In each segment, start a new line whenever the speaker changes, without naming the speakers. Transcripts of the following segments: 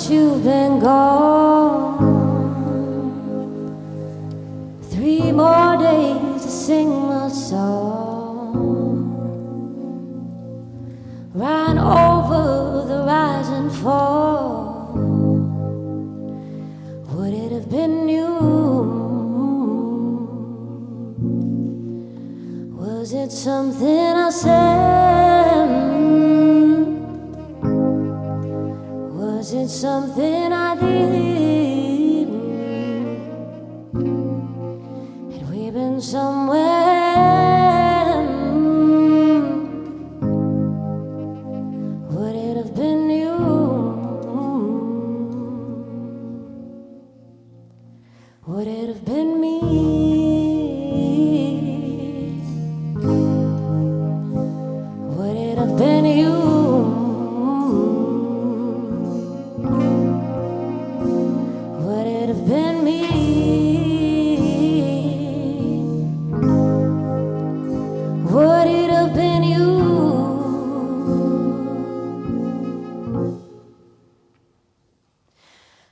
since you've been gone. 3 more days to sing my song. Ran over the rise and fall. Would it have been you? Was it something I said? Was it something I did? Had we been somewhere? Would it have been you? Would it have been me? Would it have been you? Would it have been me? Would it have been you?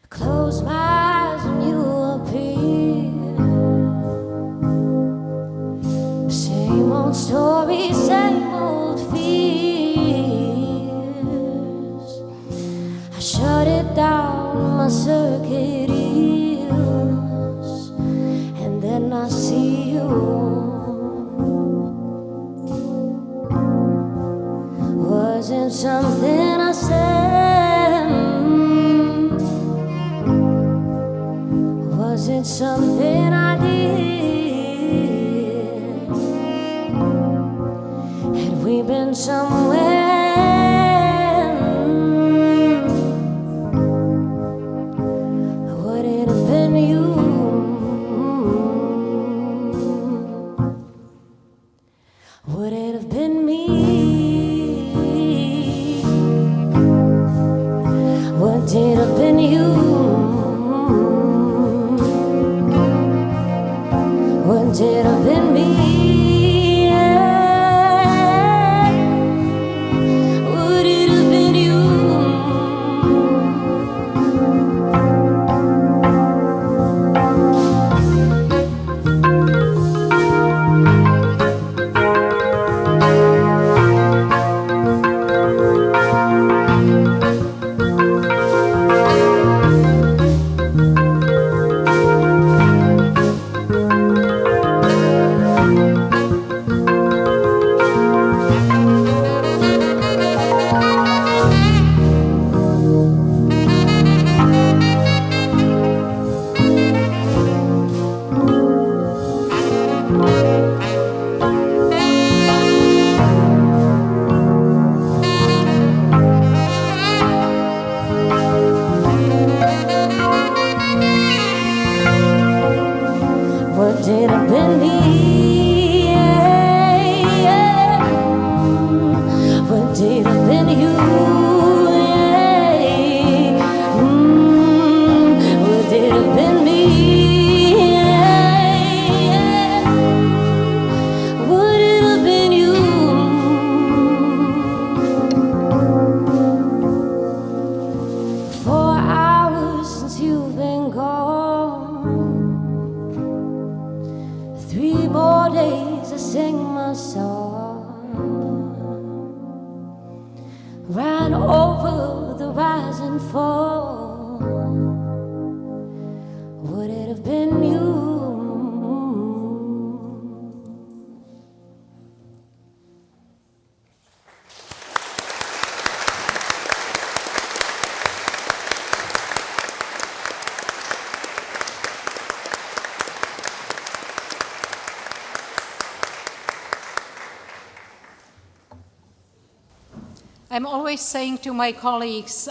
Close my eyes and you appear. Same old story, same old fears. I shut it down, my circuit ears, and then I see you. Wasn't something I said? Was it something I did? Had we been somewhere? Would it have been you? Would it have been me? Would it have been you? Would it have been me? Would it have been you? Would it have been me? Would it have been you? Would it have been me? Would it have been you? For hours since you've been gone. 3 more days to sing my song. Ran over the rise and fall. Would it have been you?
I'm always saying to my colleagues,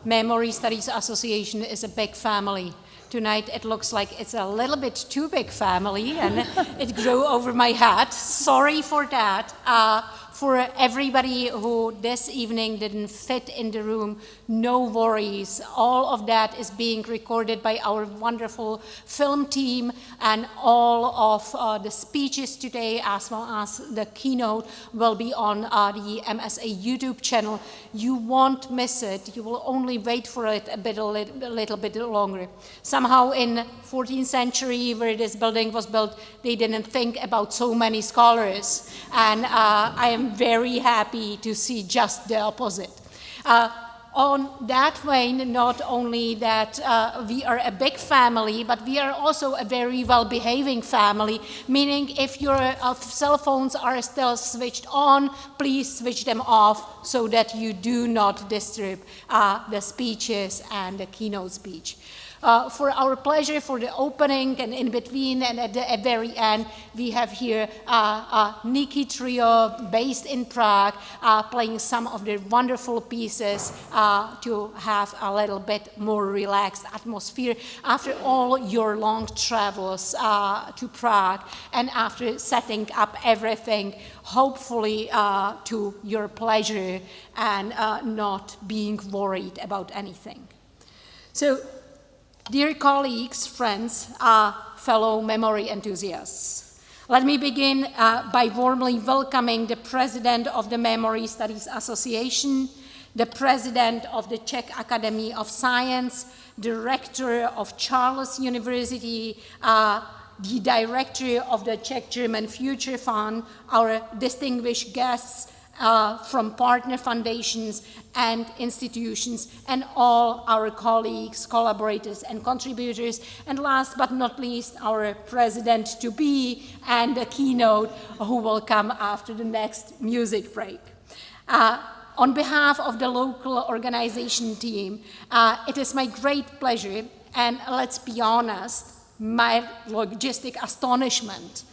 Memory Studies Association is a big family. Tonight it looks like it's a little bit too big family and it grew over my head. Sorry for that. For everybody who this evening didn't fit in the room, no worries. All of that is being recorded by our wonderful film team, and all of the speeches today, as well as the keynote, will be on the MSA YouTube channel. You won't miss it. You will only wait for it a little bit longer. Somehow in 14th century, where this building was built, they didn't think about so many scholars, and I am very happy to see just the opposite. On that vein, not only that we are a big family, but we are also a very well-behaving family, meaning if your cell phones are still switched on, please switch them off so that you do not disturb the speeches and the keynote speech. For our pleasure, for the opening and in between and at the very end, we have here a Nikki trio based in Prague, playing some of the wonderful pieces to have a little bit more relaxed atmosphere after all your long travels to Prague and after setting up everything, hopefully to your pleasure and not being worried about anything. So, dear colleagues, friends, fellow memory enthusiasts, let me begin by warmly welcoming the President of the Memory Studies Association, the President of the Czech Academy of Science, the Rector of Charles University, the Director of the Czech-German Future Fund, our distinguished guests, from partner foundations and institutions, and all our colleagues, collaborators, and contributors, and last but not least, our president-to-be and the keynote who will come after the next music break. On behalf of the local organization team, it is my great pleasure, and let's be honest, my logistic astonishment,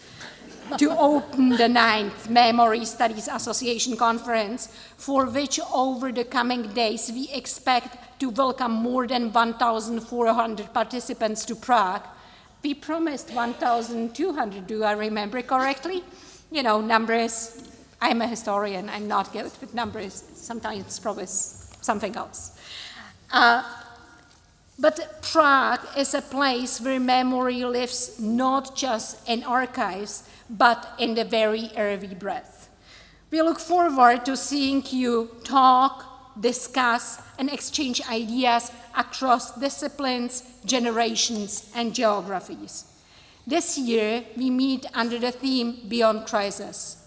to open the 9th Memory Studies Association Conference, for which over the coming days we expect to welcome more than 1,400 participants to Prague. We promised 1,200, do I remember correctly? You know, numbers, I'm a historian, I'm not good with numbers, sometimes promise something else. But Prague is a place where memory lives not just in archives, but in the very early breath. We look forward to seeing you talk, discuss, and exchange ideas across disciplines, generations, and geographies. This year, we meet under the theme Beyond Crisis.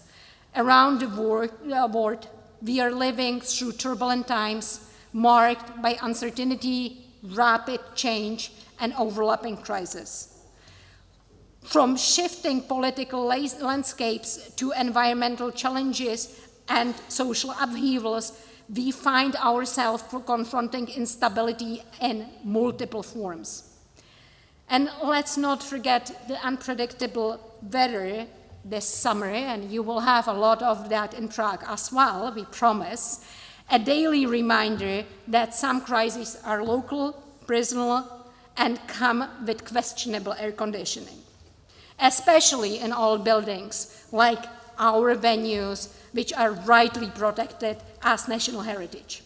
Around the world, we are living through turbulent times marked by uncertainty, rapid change, and overlapping crises. From shifting political landscapes to environmental challenges and social upheavals, we find ourselves confronting instability in multiple forms. And let's not forget the unpredictable weather this summer, and you will have a lot of that in Prague as well, we promise. A daily reminder that some crises are local, personal, and come with questionable air conditioning, especially in old buildings like our venues, which are rightly protected as national heritage.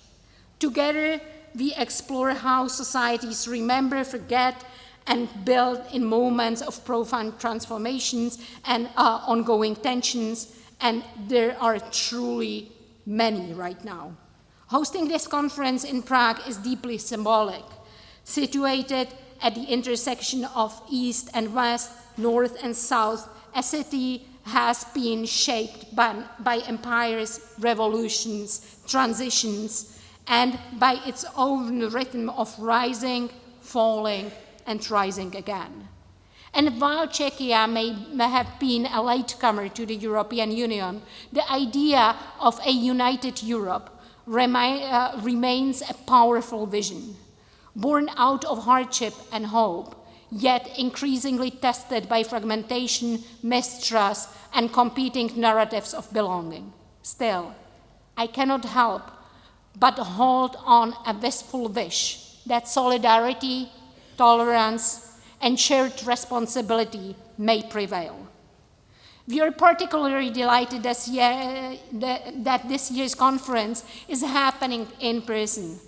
Together, we explore how societies remember, forget, and build in moments of profound transformations and ongoing tensions, and there are truly many right now. Hosting this conference in Prague is deeply symbolic. Situated at the intersection of East and West, North and South, a city has been shaped by empires, revolutions, transitions, and by its own rhythm of rising, falling, and rising again. And while Czechia may have been a latecomer to the European Union, the idea of a united Europe remains a powerful vision, born out of hardship and hope, yet increasingly tested by fragmentation, mistrust, and competing narratives of belonging. Still, I cannot help but hold on a wistful wish that solidarity, tolerance, and shared responsibility may prevail. We are particularly delighted that this year's conference is happening in person.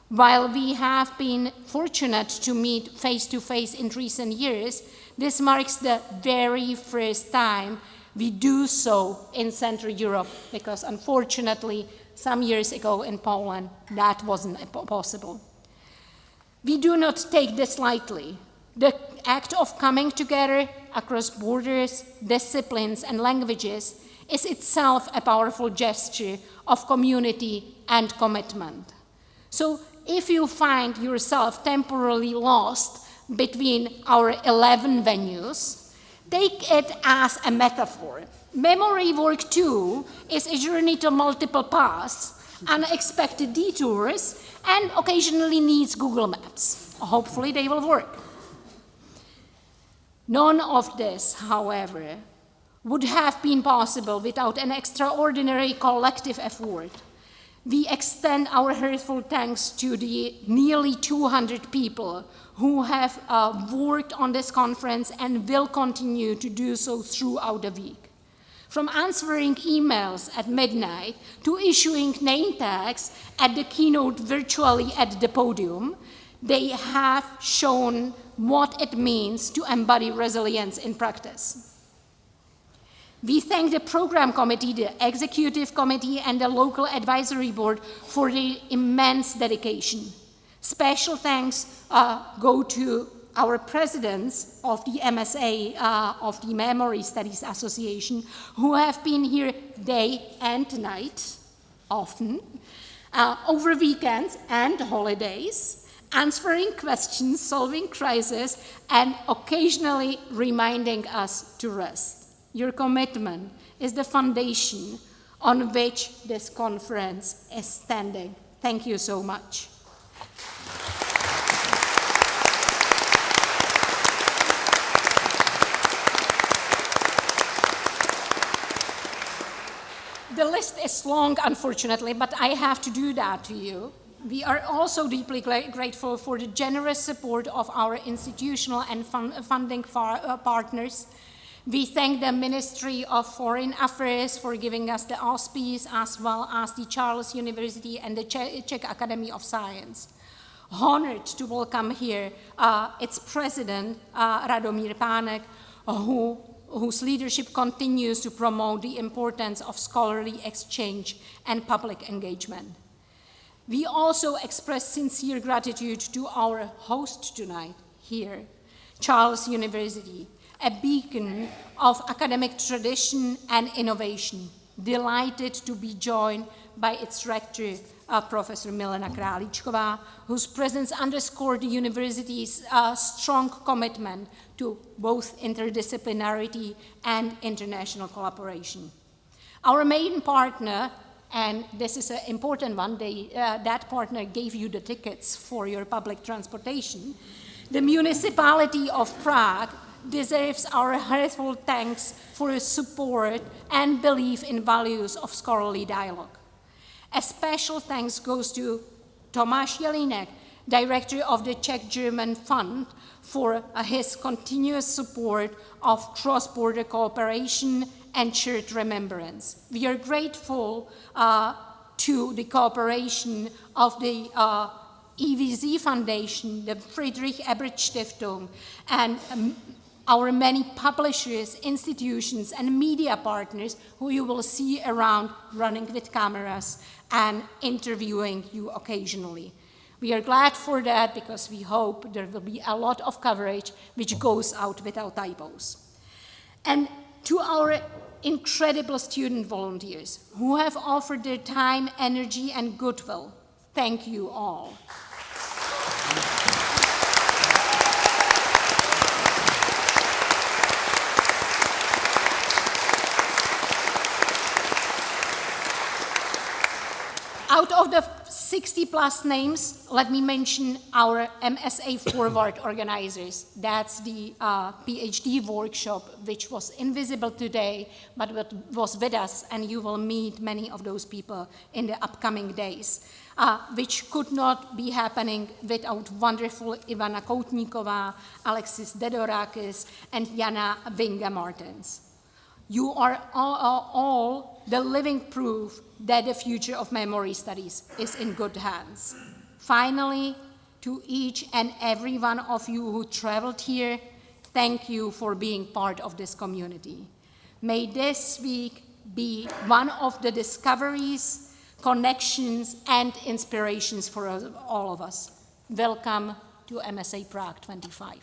While we have been fortunate to meet face-to-face in recent years, this marks the very first time we do so in Central Europe, because unfortunately, some years ago in Poland, that wasn't possible. We do not take this lightly. The act of coming together across borders, disciplines, and languages is itself a powerful gesture of community and commitment. So if you find yourself temporarily lost between our 11 venues, take it as a metaphor. Memory work too is a journey to multiple paths, unexpected detours, and occasionally needs Google Maps. Hopefully they will work. None of this, however, would have been possible without an extraordinary collective effort. We extend our heartfelt thanks to the nearly 200 people who have worked on this conference and will continue to do so throughout the week. From answering emails at midnight to issuing name tags at the keynote virtually at the podium, they have shown what it means to embody resilience in practice. We thank the program committee, the executive committee, and the local advisory board for their immense dedication. Special thanks go to our presidents of the MSA, of the Memory Studies Association, who have been here day and night, often, over weekends and holidays, answering questions, solving crises, and occasionally reminding us to rest. Your commitment is the foundation on which this conference is standing. Thank you so much. The list is long, unfortunately, but I have to do that to you. We are also deeply grateful for the generous support of our institutional and funding partners. We thank the Ministry of Foreign Affairs for giving us the auspice, as well as the Charles University and the Czech Academy of Science. Honored to welcome here its president, Radomír Pánek, whose leadership continues to promote the importance of scholarly exchange and public engagement. We also express sincere gratitude to our host tonight here, Charles University, a beacon of academic tradition and innovation, delighted to be joined by its rector, Professor Milena Králíčková, whose presence underscored the university's strong commitment to both interdisciplinarity and international collaboration. Our main partner, and this is an important one, that partner gave you the tickets for your public transportation, the municipality of Prague, deserves our heartfelt thanks for its support and belief in values of scholarly dialogue. A special thanks goes to Tomáš Jelínek, director of the Czech-German Fund, for his continuous support of cross-border cooperation and shared remembrance. We are grateful to the cooperation of the EVZ Foundation, the Friedrich Ebert Stiftung, and our many publishers, institutions, and media partners who you will see around running with cameras and interviewing you occasionally. We are glad for that because we hope there will be a lot of coverage which goes out without typos. And to our incredible student volunteers who have offered their time, energy, and goodwill, thank you all. Out of the 60 plus names, let me mention our MSA Forward organizers. That's the PhD workshop, which was invisible today, but was with us, and you will meet many of those people in the upcoming days, which could not be happening without wonderful Ivana Koutníková, Alexis Dedorakis, and Jana Vinga-Martens. You are all the living proof that the future of memory studies is in good hands. Finally, to each and every one of you who traveled here, thank you for being part of this community. May this week be one of the discoveries, connections, and inspirations for all of us. Welcome to MSA Prague 25.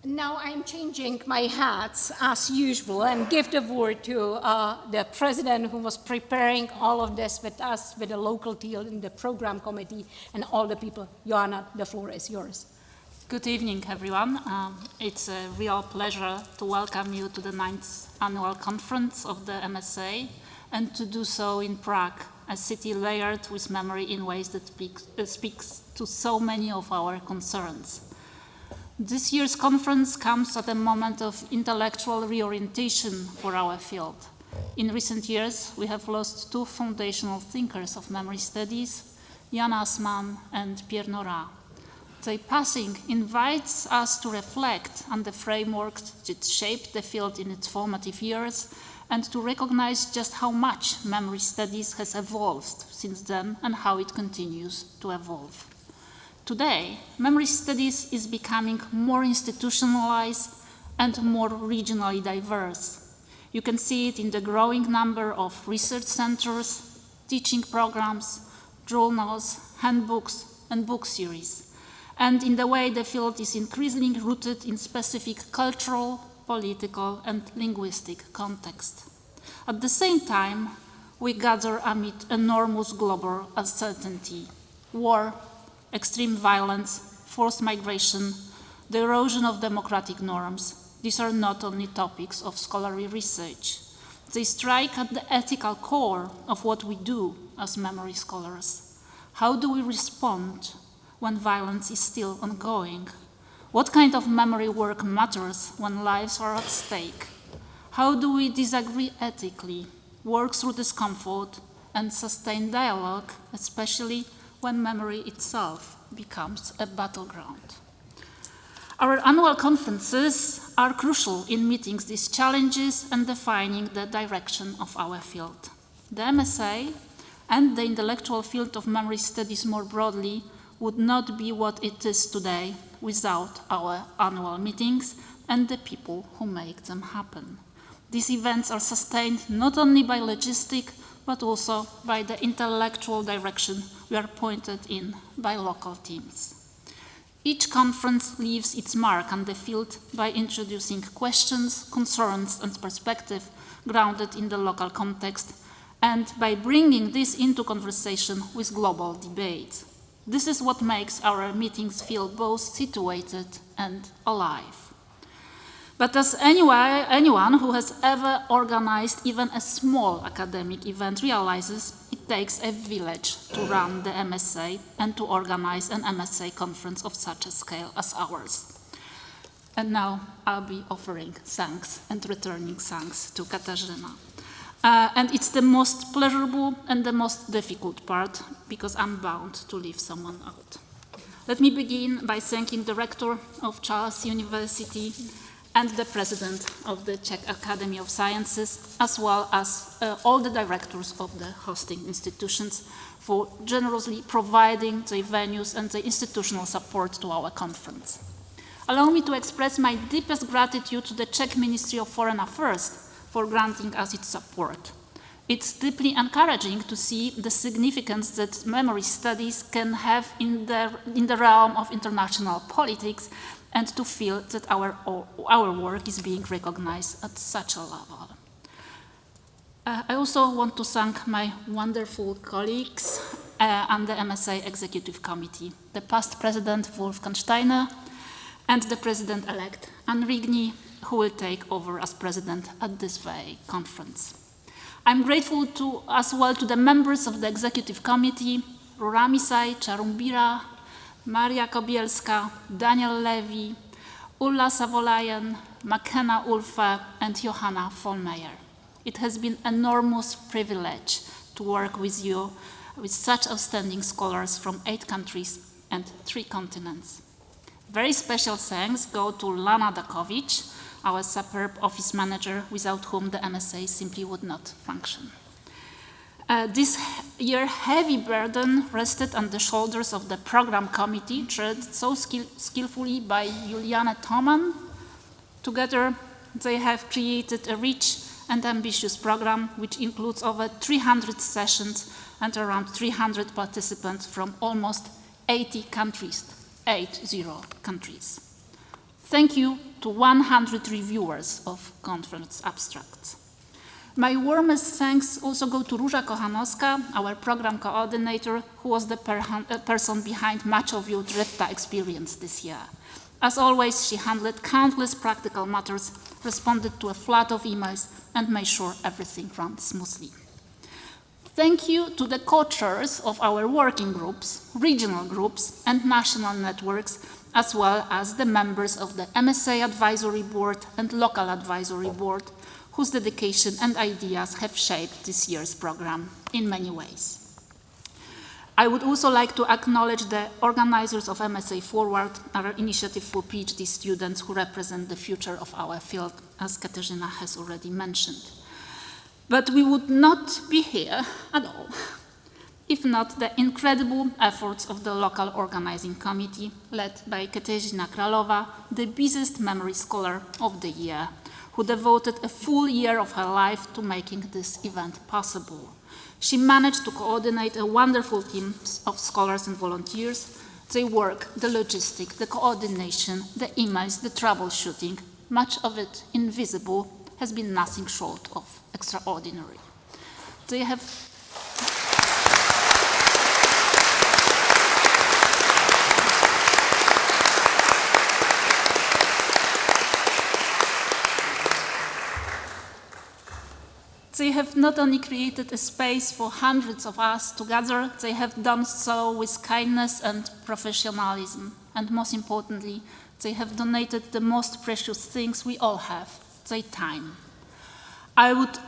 Now I'm changing my hats as usual and give the word to the president who was preparing all of this with us, with the local team in the program committee and all the people. Joanna, the floor is yours.
Good evening, everyone. It's a real pleasure to welcome you to the 9th annual conference of the MSA and to do so in Prague, a city layered with memory in ways that speaks to so many of our concerns. This year's conference comes at a moment of intellectual reorientation for our field. In recent years, we have lost two foundational thinkers of memory studies, Jan Assmann and Pierre Nora. Their passing invites us to reflect on the framework that shaped the field in its formative years and to recognize just how much memory studies has evolved since then and how it continues to evolve. Today, memory studies is becoming more institutionalized and more regionally diverse. You can see it in the growing number of research centers, teaching programs, journals, handbooks, and book series, and in the way the field is increasingly rooted in specific cultural, political, and linguistic context. At the same time, we gather amid enormous global uncertainty, war, extreme violence, forced migration, the erosion of democratic norms. These are not only topics of scholarly research. They strike at the ethical core of what we do as memory scholars. How do we respond when violence is still ongoing? What kind of memory work matters when lives are at stake? How do we disagree ethically, work through discomfort, and sustain dialogue, especially when memory itself becomes a battleground? Our annual conferences are crucial in meeting these challenges and defining the direction of our field. The MSA and the intellectual field of memory studies more broadly would not be what it is today without our annual meetings and the people who make them happen. These events are sustained not only by logistic, but also by the intellectual direction we are pointed in by local teams. Each conference leaves its mark on the field by introducing questions, concerns, and perspective grounded in the local context, and by bringing this into conversation with global debate. This is what makes our meetings feel both situated and alive. But as anyone who has ever organized even a small academic event realizes, it takes a village to run the MSA and to organize an MSA conference of such a scale as ours. And now I'll be offering thanks and returning thanks to Katarzyna. And it's the most pleasurable and the most difficult part, because I'm bound to leave someone out. Let me begin by thanking the rector of Charles University and the president of the Czech Academy of Sciences, as well as all the directors of the hosting institutions for generously providing the venues and the institutional support to our conference. Allow me to express my deepest gratitude to the Czech Ministry of Foreign Affairs for granting us its support. It's deeply encouraging to see the significance that memory studies can have in the realm of international politics, and to feel that our work is being recognized at such a level. I also want to thank my wonderful colleagues on the MSA Executive Committee, the past president Wolfgang Steiner and the president-elect Anne Rigney, who will take over as president at this very conference. I'm grateful as well to the members of the Executive Committee, Ruramisai Charumbira, Maria Kobielska, Daniel Levy, Ulla Savolayan, McKenna Ulfe, and Johanna Vollmeyer. It has been an enormous privilege to work with you with such outstanding scholars from 8 countries and 3 continents. Very special thanks go to Lana Dakovic, our superb office manager, without whom the MSA simply would not function. This year, heavy burden rested on the shoulders of the program committee, chaired so skillfully by Juliane Thoman. Together, they have created a rich and ambitious program, which includes over 300 sessions and around 300 participants from almost 80 countries, 80 countries. Thank you to 100 reviewers of conference abstracts. My warmest thanks also go to Róża Kochanowska, our program coordinator, who was the person behind much of your Drifta experience this year. As always, she handled countless practical matters, responded to a flood of emails, and made sure everything ran smoothly. Thank you to the co-chairs of our working groups, regional groups, and national networks, as well as the members of the MSA Advisory Board and Local Advisory Board, whose dedication and ideas have shaped this year's program in many ways. I would also like to acknowledge the organizers of MSA Forward, our initiative for PhD students who represent the future of our field, as Katarzyna has already mentioned. But we would not be here at all if not the incredible efforts of the local organizing committee, led by Katarzyna Kralowa, the busiest memory scholar of the year, who devoted a full year of her life to making this event possible. She managed to coordinate a wonderful team of scholars and volunteers. They work, the logistics, the coordination, the emails, the troubleshooting, much of it invisible, has been nothing short of extraordinary. They have They have not only created a space for hundreds of us to gather, they have done so with kindness and professionalism. And most importantly, they have donated the most precious things we all have, their time. I would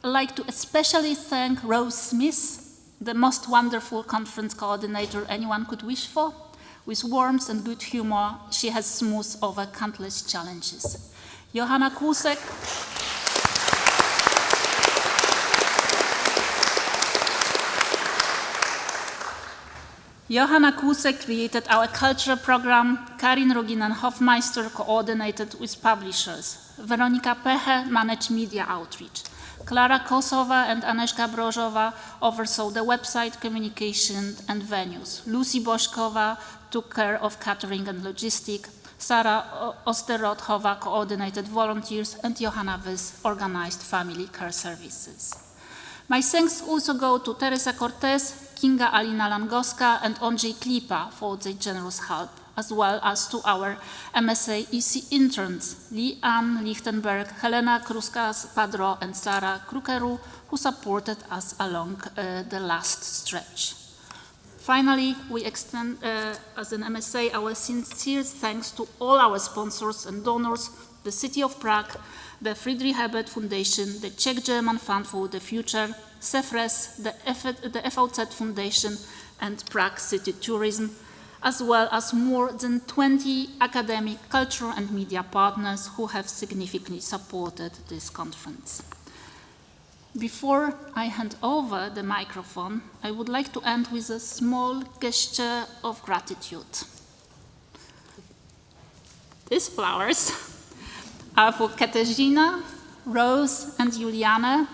like to especially thank Rose Smith, the most wonderful conference coordinator anyone could wish for. With warmth and good humor, she has smoothed over countless challenges. Johanna Kłusek, created our culture program. Karin Roginen-Hofmeister coordinated with publishers. Weronika Peche managed media outreach. Klara Kosova and Aneszka Brożowa oversaw the website communication and venues. Lucy Boszkova took care of catering and logistics. Sara Osterotchova coordinated volunteers, and Johanna Wys organized family care services. My thanks also go to Teresa Cortez, Kinga Alina Langowska, and Andrzej Klipa for their generous help, as well as to our MSA EC interns, Li-Ann Lichtenberg, Helena Kruskas-Padro, and Sara Krukeru, who supported us along the last stretch. Finally, we extend, as an MSA, our sincere thanks to all our sponsors and donors, the City of Prague, the Friedrich Ebert Foundation, the Czech-German Fund for the Future, CEFRES, the FOZ Foundation, and Prague City Tourism, as well as more than 20 academic, cultural, and media partners who have significantly supported this conference. Before I hand over the microphone, I would like to end with a small gesture of gratitude. These flowers are for Katarzyna, Rose, and Juliane,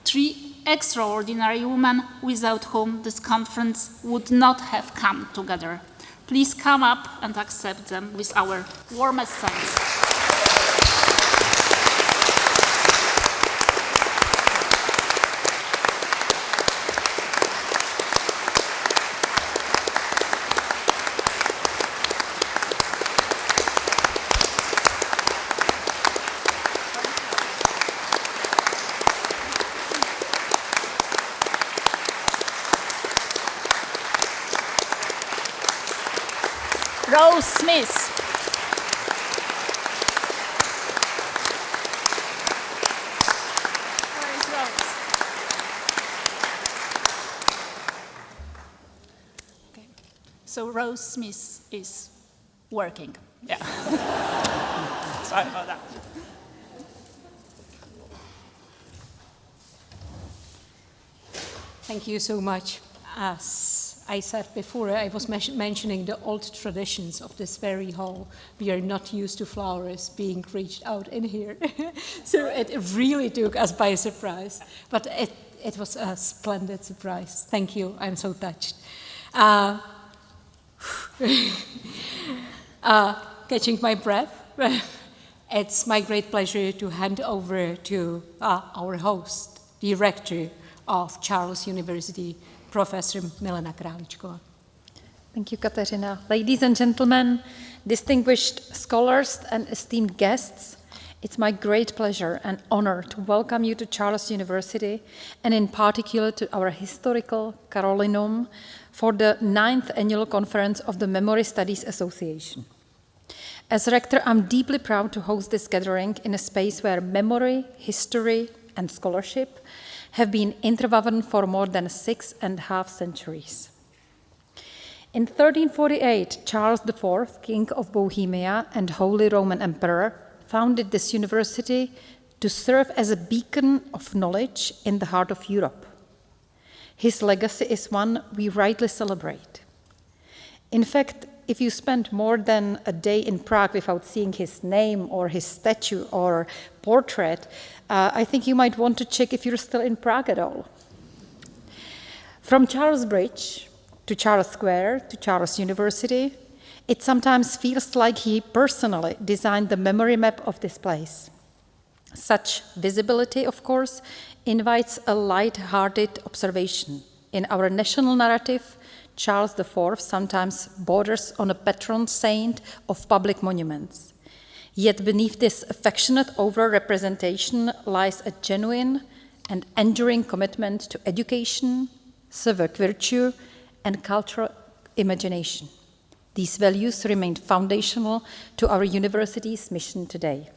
3 extraordinary women without whom this conference would not have come together. Please come up and accept them with our warmest thanks. Rose Smith. Where is Rose? So Rose Smith is working. Yeah. Sorry about that.
Thank you so much. As I said before, I was mentioning the old traditions of this very hall. We are not used to flowers being reached out in here. So it really took us by surprise. But it was a splendid surprise. Thank you. I'm so touched. Catching my breath. It's my great pleasure to hand over to our host, the rector of Charles University, Professor Milena Králíčková.
Thank you, Kateřina. Ladies and gentlemen, distinguished scholars and esteemed guests, it's my great pleasure and honor to welcome you to Charles University, and in particular to our historical Carolinum for the 9th annual conference of the Memory Studies Association. As rector, I'm deeply proud to host this gathering in a space where memory, history, and scholarship have been interwoven for more than 6.5 centuries. In 1348, Charles IV, King of Bohemia and Holy Roman Emperor, founded this university to serve as a beacon of knowledge in the heart of Europe. His legacy is one we rightly celebrate. In fact, if you spend more than a day in Prague without seeing his name or his statue or portrait, I think you might want to check if you're still in Prague at all. From Charles Bridge to Charles Square to Charles University, it sometimes feels like he personally designed the memory map of this place. Such visibility, of course, invites a light-hearted observation. In our national narrative, Charles IV sometimes borders on a patron saint of public monuments. Yet beneath this affectionate over-representation lies a genuine and enduring commitment to education, civic virtue, and cultural imagination. These values remain foundational to our university's mission today.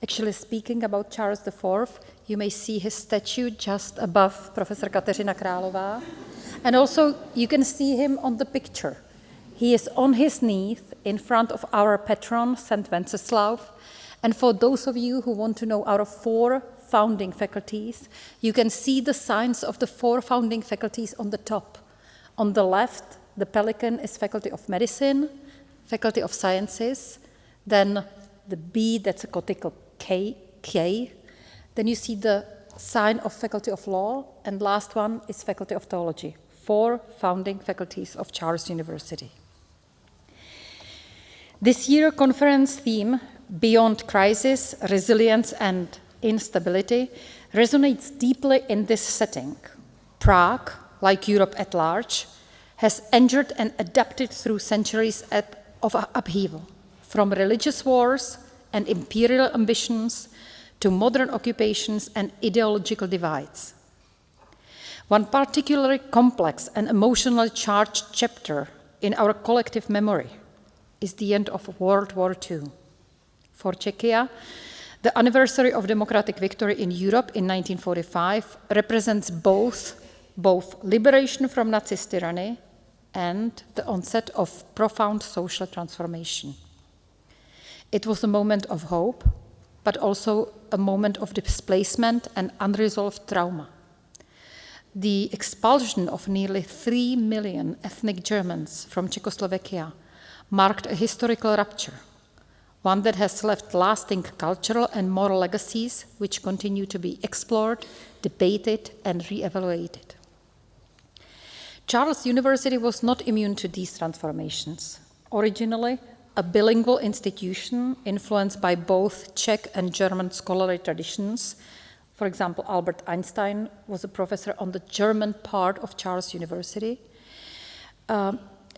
Actually, speaking about Charles IV, you may see his statue just above Professor Kateřina Králová. And also, you can see him on the picture. He is on his knees in front of our patron, St. Wenceslav. And for those of you who want to know our 4 founding faculties, you can see the signs of the 4 founding faculties on the top. On the left, the pelican is Faculty of Medicine, Faculty of Sciences, then the B, that's a cortical K. Then you see the sign of Faculty of Law, and last one is Faculty of Theology. 4 founding faculties of Charles University. This year's conference theme, Beyond Crisis, Resilience and Instability, resonates deeply in this setting. Prague, like Europe at large, has endured and adapted through centuries of upheaval, from religious wars and imperial ambitions to modern occupations and ideological divides. One particularly complex and emotionally charged chapter in our collective memory is the end of World War II. For Czechia, the anniversary of democratic victory in Europe in 1945 represents both liberation from Nazi tyranny and the onset of profound social transformation. It was a moment of hope, but also a moment of displacement and unresolved trauma. The expulsion of nearly 3 million ethnic Germans from Czechoslovakia marked a historical rupture, one that has left lasting cultural and moral legacies which continue to be explored, debated, and re-evaluated. Charles University was not immune to these transformations. Originally, a bilingual institution influenced by both Czech and German scholarly traditions. For example, Albert Einstein was a professor on the German part of Charles University.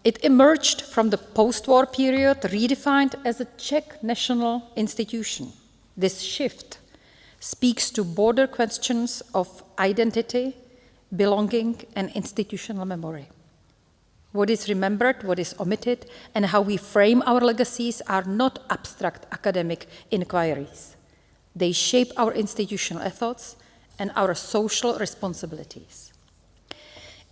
It emerged from the post-war period, redefined as a Czech national institution. This shift speaks to broader questions of identity, belonging, and institutional memory. What is remembered, what is omitted, and how we frame our legacies are not abstract academic inquiries. They shape our institutional ethos and our social responsibilities.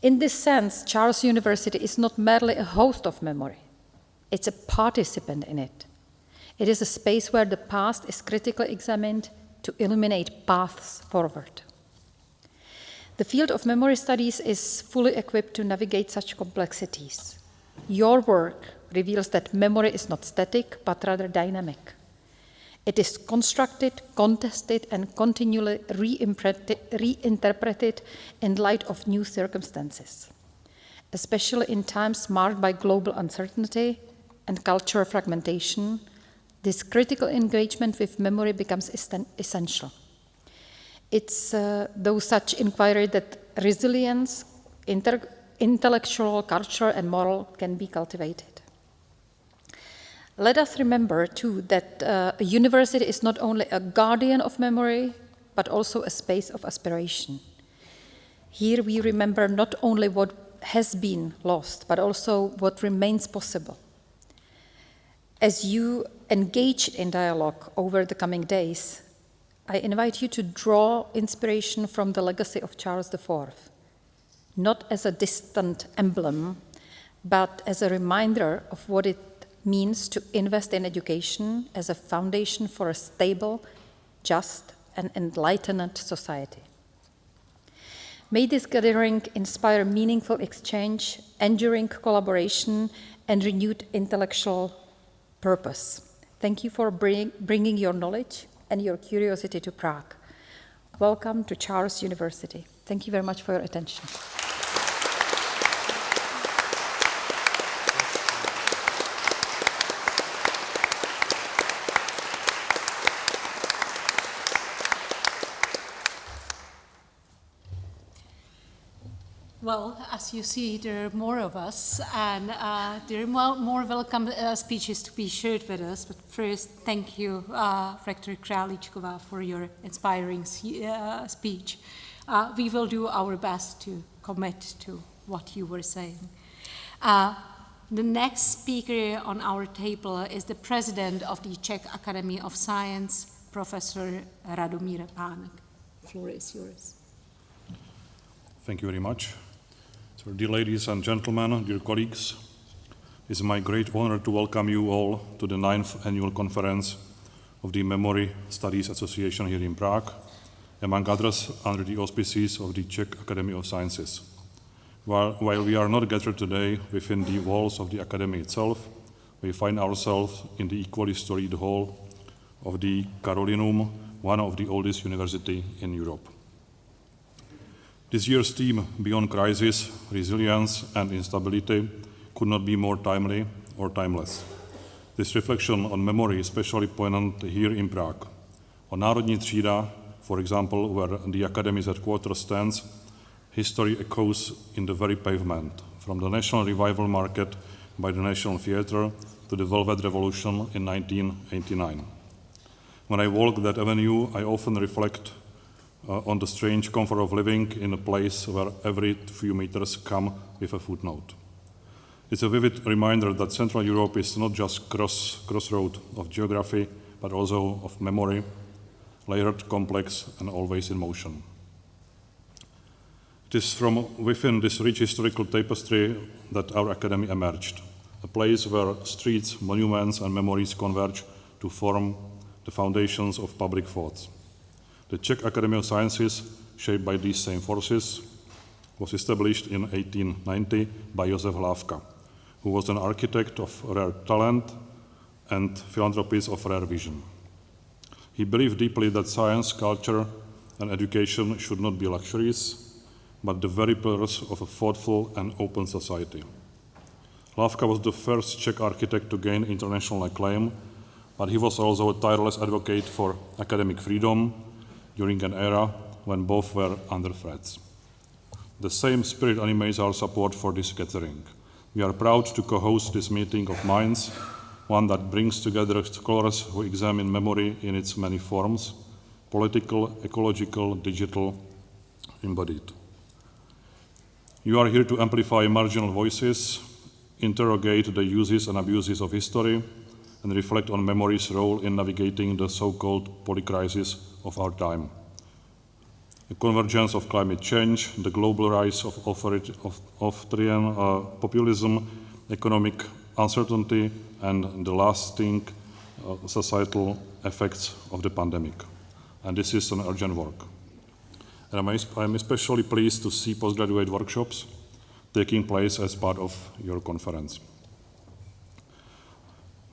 In this sense, Charles University is not merely a host of memory, it's a participant in it. It is a space where the past is critically examined to illuminate paths forward. The field of memory studies is fully equipped to navigate such complexities. Your work reveals that memory is not static, but rather dynamic. It is constructed, contested, and continually reinterpreted in light of new circumstances. Especially in times marked by global uncertainty and cultural fragmentation, this critical engagement with memory becomes essential. It's through such inquiry that resilience, intellectual, cultural, and moral can be cultivated. Let us remember, too, that a university is not only a guardian of memory, but also a space of aspiration. Here we remember not only what has been lost, but also what remains possible. As you engage in dialogue over the coming days, I invite you to draw inspiration from the legacy of Charles IV, not as a distant emblem, but as a reminder of what it means to invest in education as a foundation for a stable, just, and enlightened society. May this gathering inspire meaningful exchange, enduring collaboration, and renewed intellectual purpose. Thank you for bringing your knowledge and your curiosity to Prague. Welcome to Charles University. Thank you very much for your attention.
Well, as you see, there are more of us, and there are more welcome speeches to be shared with us. But first, thank you, Rector Králíčková, for your inspiring speech. We will do our best to commit to what you were saying. The next speaker on our table is the president of the Czech Academy of Science, Professor Radomír Pánek. The floor is yours.
Thank you very much. So, dear ladies and gentlemen, dear colleagues, it is my great honor to welcome you all to the 9th annual conference of the Memory Studies Association here in Prague, among others under the auspices of the Czech Academy of Sciences. While we are not gathered today within the walls of the Academy itself, we find ourselves in the equally storied hall of the Carolinum, one of the oldest universities in Europe. This year's theme, Beyond Crisis, Resilience and Instability, could not be more timely or timeless. This reflection on memory is especially poignant here in Prague. On Národní třída, for example, where the Academy's headquarters stands, history echoes in the very pavement, from the National Revival Market by the National Theatre to the Velvet Revolution in 1989. When I walk that avenue, I often reflect on the strange comfort of living in a place where every few meters come with a footnote. It's a vivid reminder that Central Europe is not just crossroad of geography, but also of memory, layered, complex, and always in motion. It is from within this rich historical tapestry that our academy emerged, a place where streets, monuments, and memories converge to form the foundations of public thoughts. The Czech Academy of Sciences, shaped by these same forces, was established in 1890 by Josef Hlávka, who was an architect of rare talent and philanthropist of rare vision. He believed deeply that science, culture, and education should not be luxuries, but the very pillars of a thoughtful and open society. Hlávka was the first Czech architect to gain international acclaim, but he was also a tireless advocate for academic freedom during an era when both were under threats. The same spirit animates our support for this gathering. We are proud to co-host this meeting of minds, one that brings together scholars who examine memory in its many forms: political, ecological, digital, embodied. You are here to amplify marginal voices, interrogate the uses and abuses of history, and reflect on memory's role in navigating the so-called polycrisis of our time. The convergence of climate change, the global rise of authoritarian populism, economic uncertainty, and the lasting societal effects of the pandemic. And this is an urgent work. And I'm especially pleased to see postgraduate workshops taking place as part of your conference.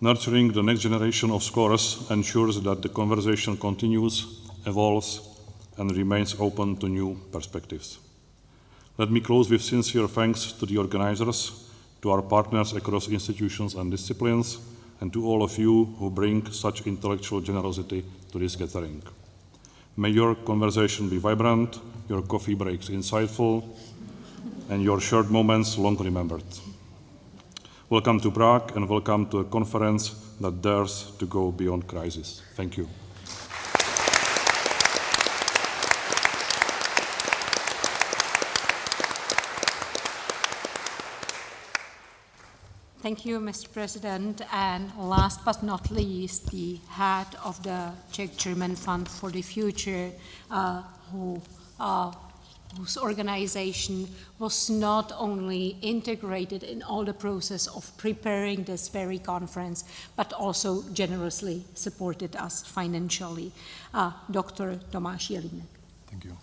Nurturing the next generation of scholars ensures that the conversation continues, evolves, and remains open to new perspectives. Let me close with sincere thanks to the organizers, to our partners across institutions and disciplines, and to all of you who bring such intellectual generosity to this gathering. May your conversation be vibrant, your coffee breaks insightful, and your shared moments long remembered. Welcome to Prague, and welcome to a conference that dares to go beyond crisis. Thank you.
Thank you, Mr. President. And last but not least, the head of the Czech-German Fund for the Future, whose organization was not only integrated in all the process of preparing this very conference, but also generously supported us financially. Dr. Tomáš Jelínek.
Thank you.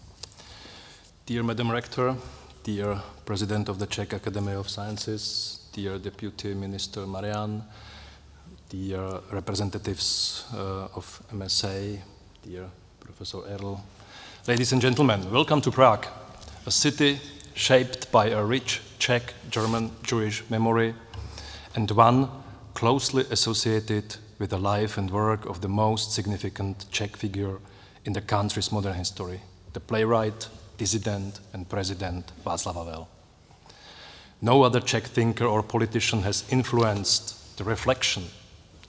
Dear Madam Rector, dear President of the Czech Academy of Sciences, dear Deputy Minister Marian, dear representatives of MSA, dear Professor Erll, ladies and gentlemen, welcome to Prague, a city shaped by a rich Czech, German, Jewish memory, and one closely associated with the life and work of the most significant Czech figure in the country's modern history, the playwright, dissident, and president Václav Havel. No other Czech thinker or politician has influenced the reflection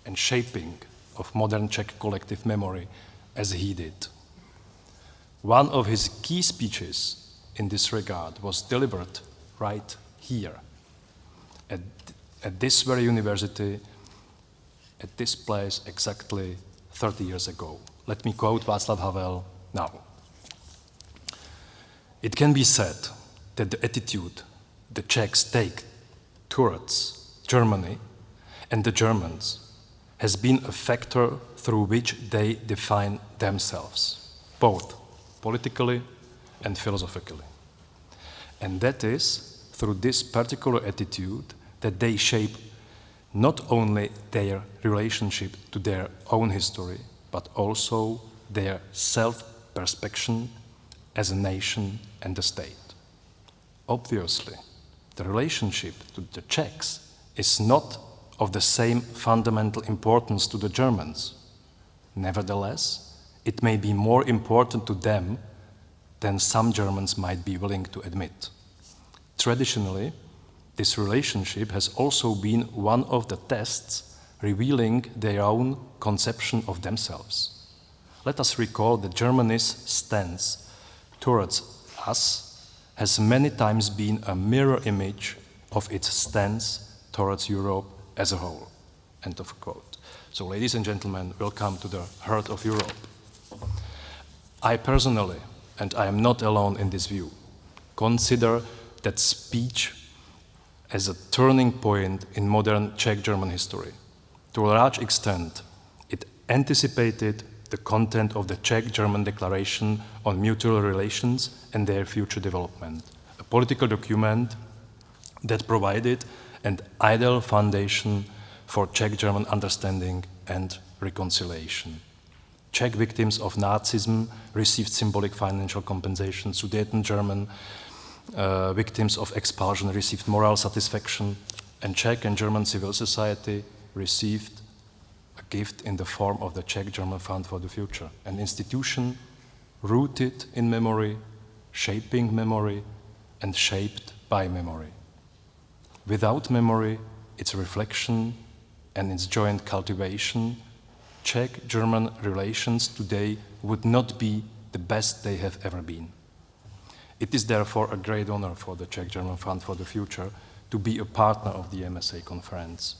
and shaping of modern Czech collective memory as he did. One of his key speeches in this regard was delivered right here, at this very university, at this place exactly 30 years ago. Let me quote Václav Havel now. It can be said that the attitude the Czechs take towards Germany and the Germans has been a factor through which they define themselves, both politically and philosophically. And that is through this particular attitude that they shape not only their relationship to their own history, but also their self-perception as a nation and a state. Obviously, the relationship to the Czechs is not of the same fundamental importance to the Germans. Nevertheless, it may be more important to them than some Germans might be willing to admit. Traditionally, this relationship has also been one of the tests revealing their own conception of themselves. Let us recall that Germany's stance towards us has many times been a mirror image of its stance towards Europe as a whole. End of quote. So, ladies and gentlemen, welcome to the heart of Europe. I personally, and I am not alone in this view, consider that speech as a turning point in modern Czech-German history. To a large extent, it anticipated the content of the Czech-German Declaration on Mutual Relations and their future development, a political document that provided an ideal foundation for Czech-German understanding and reconciliation. Czech victims of Nazism received symbolic financial compensation. Sudeten-German victims of expulsion received moral satisfaction, and Czech and German civil society received a gift in the form of the Czech-German Fund for the Future, an institution rooted in memory, shaping memory, and shaped by memory. Without memory, its reflection, and its joint cultivation, Czech-German relations today would not be the best they have ever been. It is therefore a great honor for the Czech-German Fund for the Future to be a partner of the MSA Conference,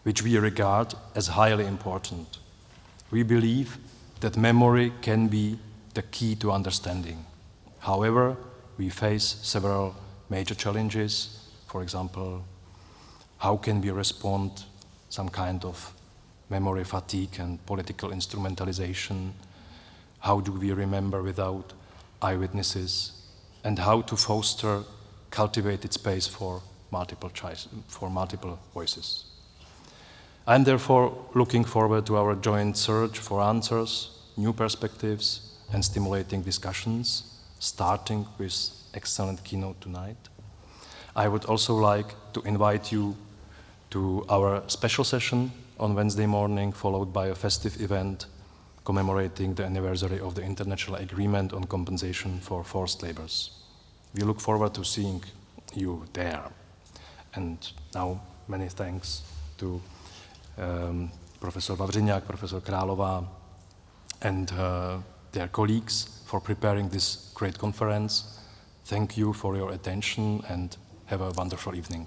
which we regard as highly important. We believe that memory can be the key to understanding. However, we face several major challenges. For example, how can we respond some kind of memory fatigue and political instrumentalization? How do we remember without eyewitnesses? And how to foster cultivated space for multiple voices. I'm therefore looking forward to our joint search for answers, new perspectives, and stimulating discussions, starting with excellent keynote tonight. I would also like to invite you to our special session on Wednesday morning, followed by a festive event commemorating the anniversary of the International Agreement on Compensation for Forced Labors. We look forward to seeing you there. And now, many thanks to Professor Wawrzyniak, Professor Králova, and their colleagues for preparing this great conference. Thank you for your attention and have a wonderful evening.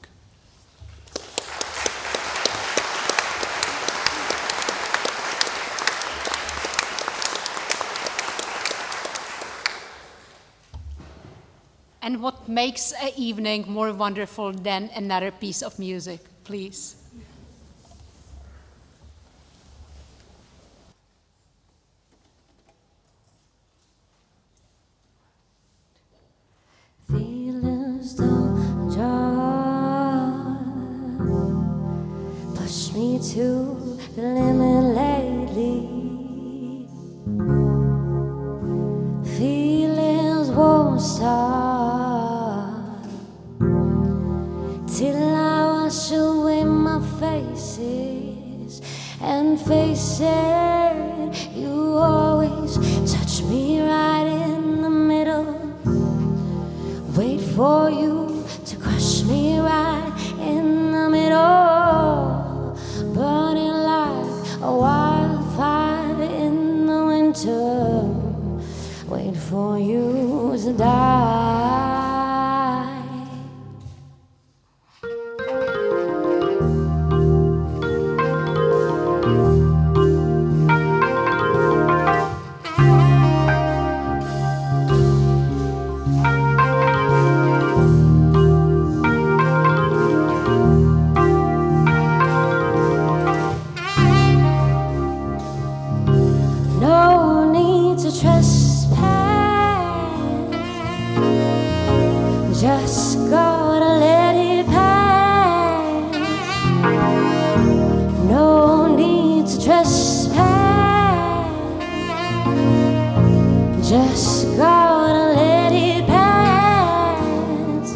And what makes an evening more wonderful than another piece of music, please?
Feelings don't jar, push me to the limit lately. Feelings won't stop till I wash away my faces and face it. You always touch me right in the middle. Wait for you to crush me right in the middle. Burning like a wildfire in the winter. Wait for you to die. No need to trespass, just gotta let it pass. No need to trespass, just gotta let it pass.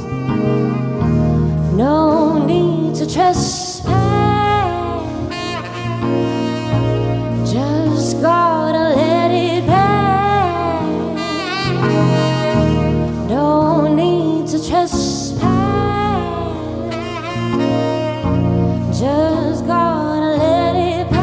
No need to trespass, just gotta let it pass. No need to trespass, just gotta let it pass.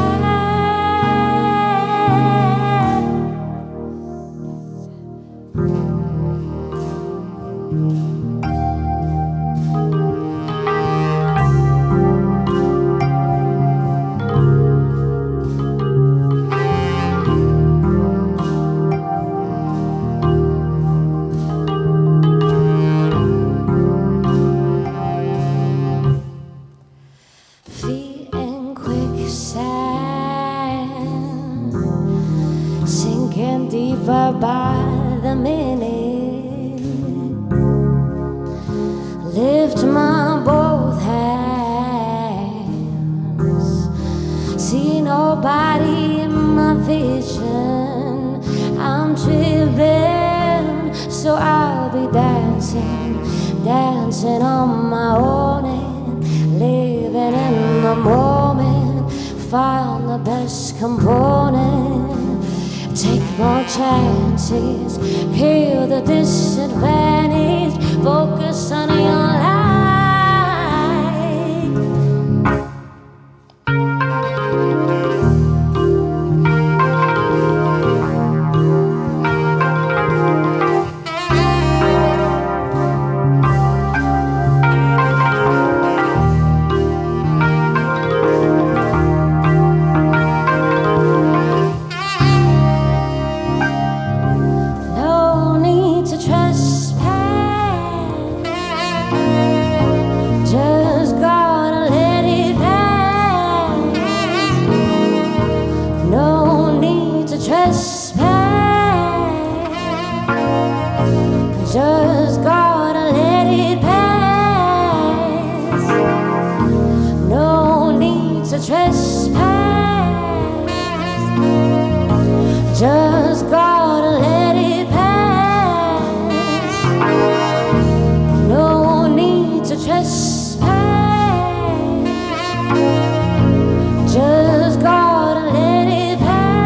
Feet in quicksand, sinking deeper by the minute. Lift my both hands, see nobody in my vision. I'm driven, so I'll be dancing, dancing on my own and living in the moment. Find the best component, take more chances, heal the disadvantage, focus on your life. No need to trust trespass. Just gotta let it pass. No need to trespass. Just gotta let it pass.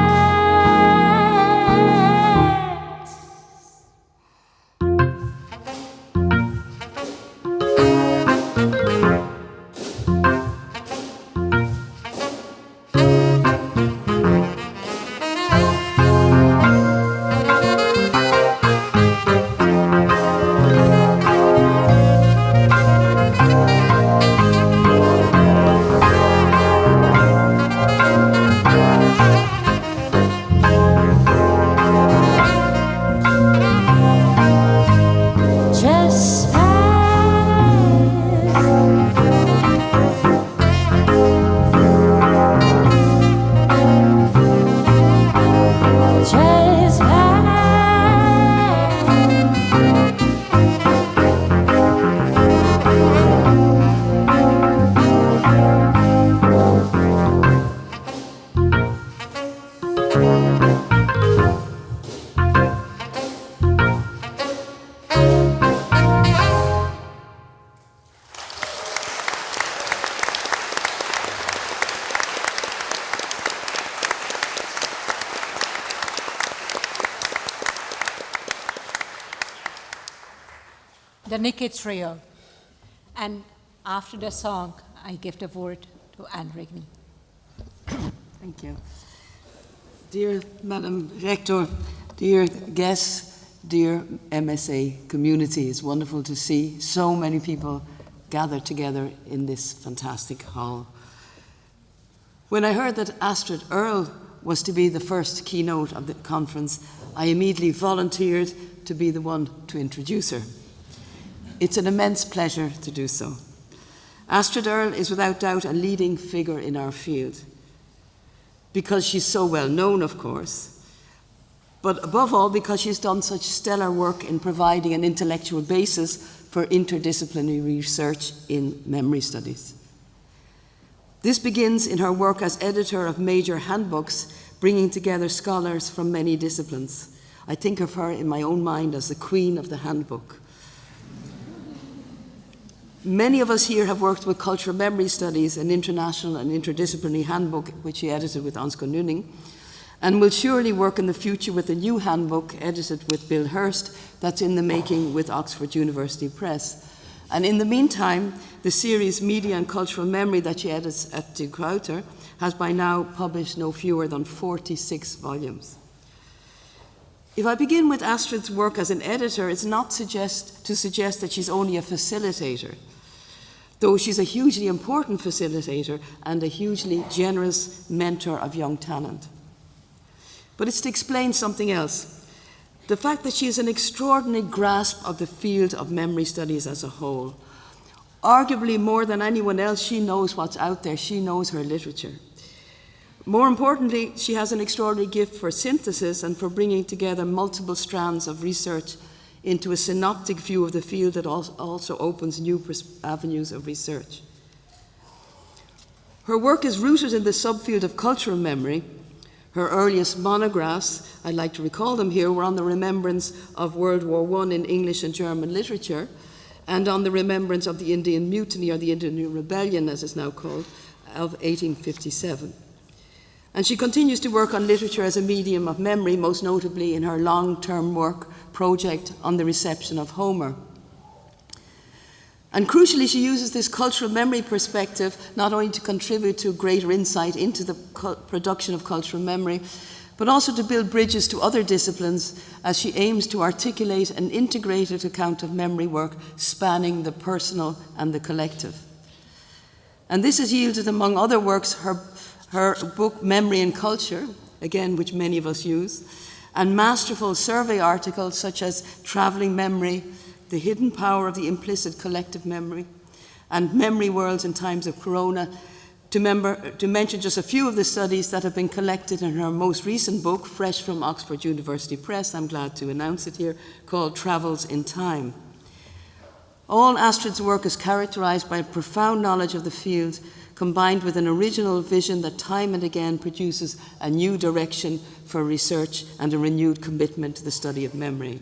The Nikki Trio. And after the song, I give the word to Anne Rigney.
Thank you. Dear Madam Rector, dear guests, dear MSA community, it's wonderful to see so many people gathered together in this fantastic hall. When I heard that Astrid Erll was to be the first keynote of the conference, I immediately volunteered to be the one to introduce her. It's an immense pleasure to do so. Astrid Erll is without doubt a leading figure in our field, because she's so well known, of course, but above all because she's done such stellar work in providing an intellectual basis for interdisciplinary research in memory studies. This begins in her work as editor of major handbooks, bringing together scholars from many disciplines. I think of her in my own mind as the queen of the handbook. Many of us here have worked with cultural memory studies, an international and interdisciplinary handbook which she edited with Ansgar Nunning, and will surely work in the future with a new handbook edited with Bill Hurst that's in the making with Oxford University Press. And in the meantime, the series Media and Cultural Memory that she edits at De Gruyter has by now published no fewer than 46 volumes. If I begin with Astrid's work as an editor, it's not to suggest that she's only a facilitator, though she's a hugely important facilitator and a hugely generous mentor of young talent. But it's to explain something else. The fact that she has an extraordinary grasp of the field of memory studies as a whole. Arguably more than anyone else, she knows what's out there. She knows her literature. More importantly, she has an extraordinary gift for synthesis and for bringing together multiple strands of research into a synoptic view of the field that also opens new avenues of research. Her work is rooted in the subfield of cultural memory. Her earliest monographs, I'd like to recall them here, were on the remembrance of World War I in English and German literature, and on the remembrance of the Indian Mutiny, or the Indian Rebellion as it's now called, of 1857. And she continues to work on literature as a medium of memory, most notably in her long-term work project on the reception of Homer. And crucially, she uses this cultural memory perspective not only to contribute to greater insight into the production of cultural memory, but also to build bridges to other disciplines as she aims to articulate an integrated account of memory work spanning the personal and the collective. And this has yielded, among other works, her book Memory and Culture, again, which many of us use, and masterful survey articles such as Travelling Memory, The Hidden Power of the Implicit Collective Memory, and Memory Worlds in Times of Corona, to mention just a few of the studies that have been collected in her most recent book, fresh from Oxford University Press, I'm glad to announce it here, called Travels in Time. All Astrid's work is characterized by a profound knowledge of the field, combined with an original vision that time and again produces a new direction for research and a renewed commitment to the study of memory.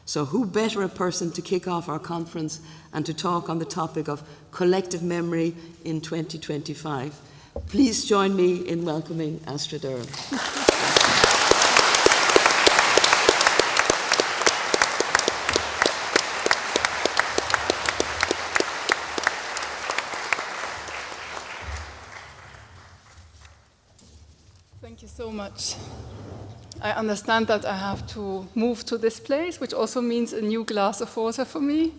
So who better a person to kick off our conference and to talk on the topic of collective memory in 2025. Please join me in welcoming Astrid Erll.
Thank you so much. I understand that I have to move to this place, which also means a new glass of water for me.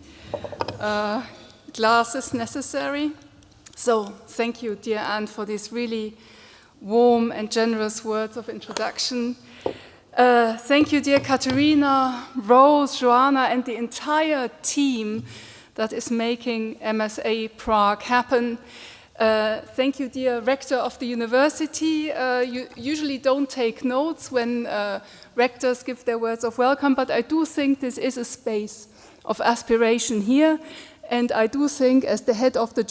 Glass is necessary. So thank you, dear Anne, for these really warm and generous words of introduction. Thank you, dear Katerina, Rose, Joanna, and the entire team that is making MSA Prague happen. Thank you, dear Rector of the University. You usually don't take notes when rectors give their words of welcome, but I do think this is a space of aspiration here, and I do think, as the head of the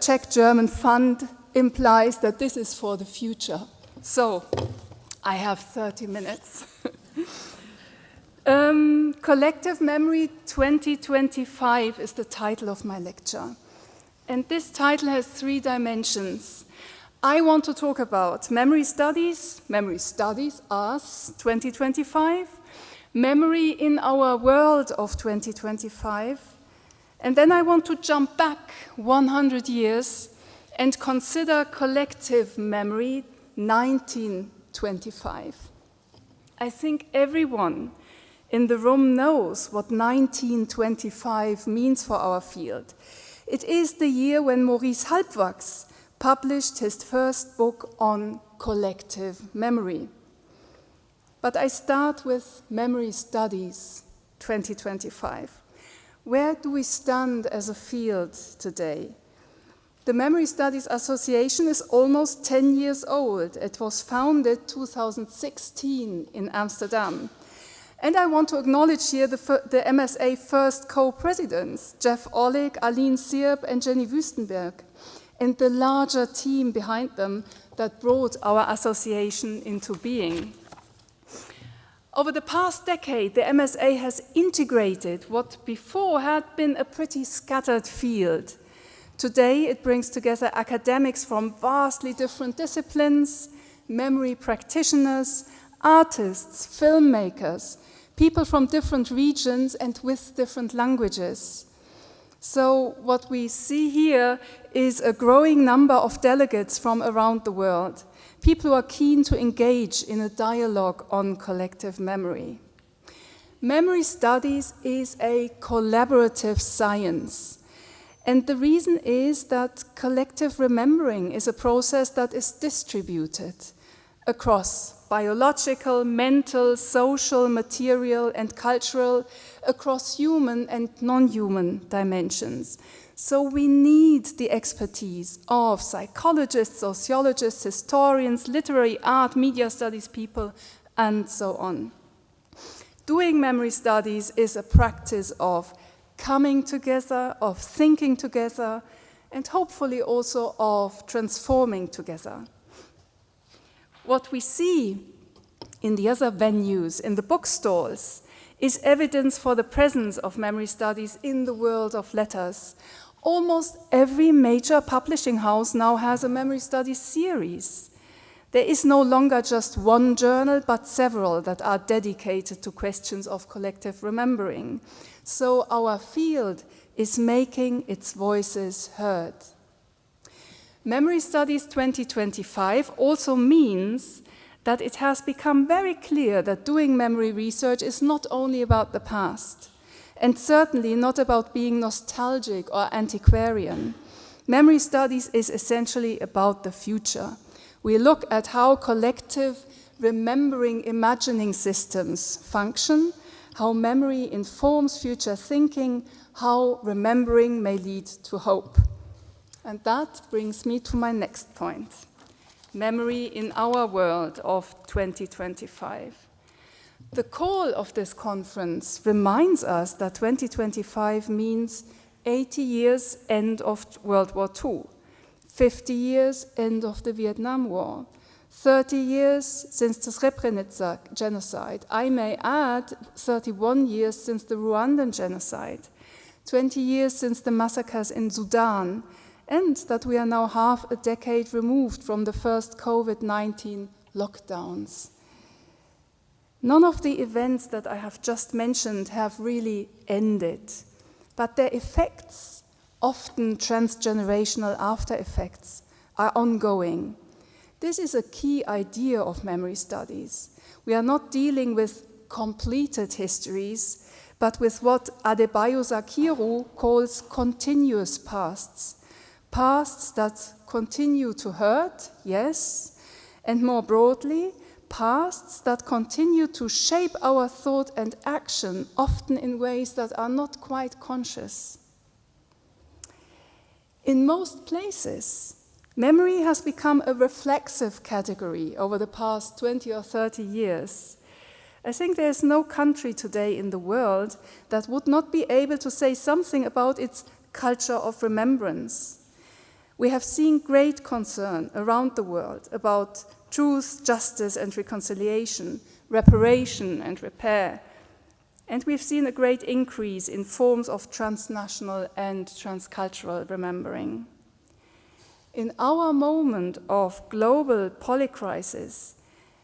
Czech-German Fund implies, that this is for the future. So, I have 30 minutes. Collective Memory 2025 is the title of my lecture. And this title has 3 dimensions. I want to talk about memory studies, us, 2025, memory in our world of 2025, and then I want to jump back 100 years and consider collective memory 1925. I think everyone in the room knows what 1925 means for our field. It is the year when Maurice Halbwachs published his first book on collective memory. But I start with Memory Studies 2025. Where do we stand as a field today? The Memory Studies Association is almost 10 years old. It was founded 2016 in Amsterdam. And I want to acknowledge here the MSA first co-presidents, Jeff Orlik, Aline Sierp, and Jenny Wüstenberg, and the larger team behind them that brought our association into being. Over the past decade, the MSA has integrated what before had been a pretty scattered field. Today, it brings together academics from vastly different disciplines, memory practitioners, artists, filmmakers, people from different regions and with different languages. So what we see here is a growing number of delegates from around the world, people who are keen to engage in a dialogue on collective memory. Memory studies is a collaborative science. And the reason is that collective remembering is a process that is distributed across biological, mental, social, material, and cultural, across human and non-human dimensions. So we need the expertise of psychologists, sociologists, historians, literary art, media studies people, and so on. Doing memory studies is a practice of coming together, of thinking together, and hopefully also of transforming together. What we see in the other venues, in the bookstores, is evidence for the presence of memory studies in the world of letters. Almost every major publishing house now has a memory studies series. There is no longer just one journal, but several that are dedicated to questions of collective remembering. So our field is making its voices heard. Memory Studies 2025 also means that it has become very clear that doing memory research is not only about the past, and certainly not about being nostalgic or antiquarian. Memory studies is essentially about the future. We look at how collective remembering imagining systems function, how memory informs future thinking, how remembering may lead to hope. And that brings me to my next point, memory in our world of 2025. The call of this conference reminds us that 2025 means 80 years, end of World War II. 50 years, end of the Vietnam War. 30 years since the Srebrenica genocide. I may add 31 years since the Rwandan genocide. 20 years since the massacres in Sudan, and that we are now half a decade removed from the first COVID-19 lockdowns. None of the events that I have just mentioned have really ended, but their effects, often transgenerational after effects, are ongoing. This is a key idea of memory studies. We are not dealing with completed histories, but with what Adebayo Zakiru calls continuous pasts. Pasts that continue to hurt, yes, and more broadly, pasts that continue to shape our thought and action, often in ways that are not quite conscious. In most places, memory has become a reflexive category over the past 20 or 30 years. I think there is no country today in the world that would not be able to say something about its culture of remembrance. We have seen great concern around the world about truth, justice, and reconciliation, reparation and repair. And we've seen a great increase in forms of transnational and transcultural remembering. In our moment of global polycrisis,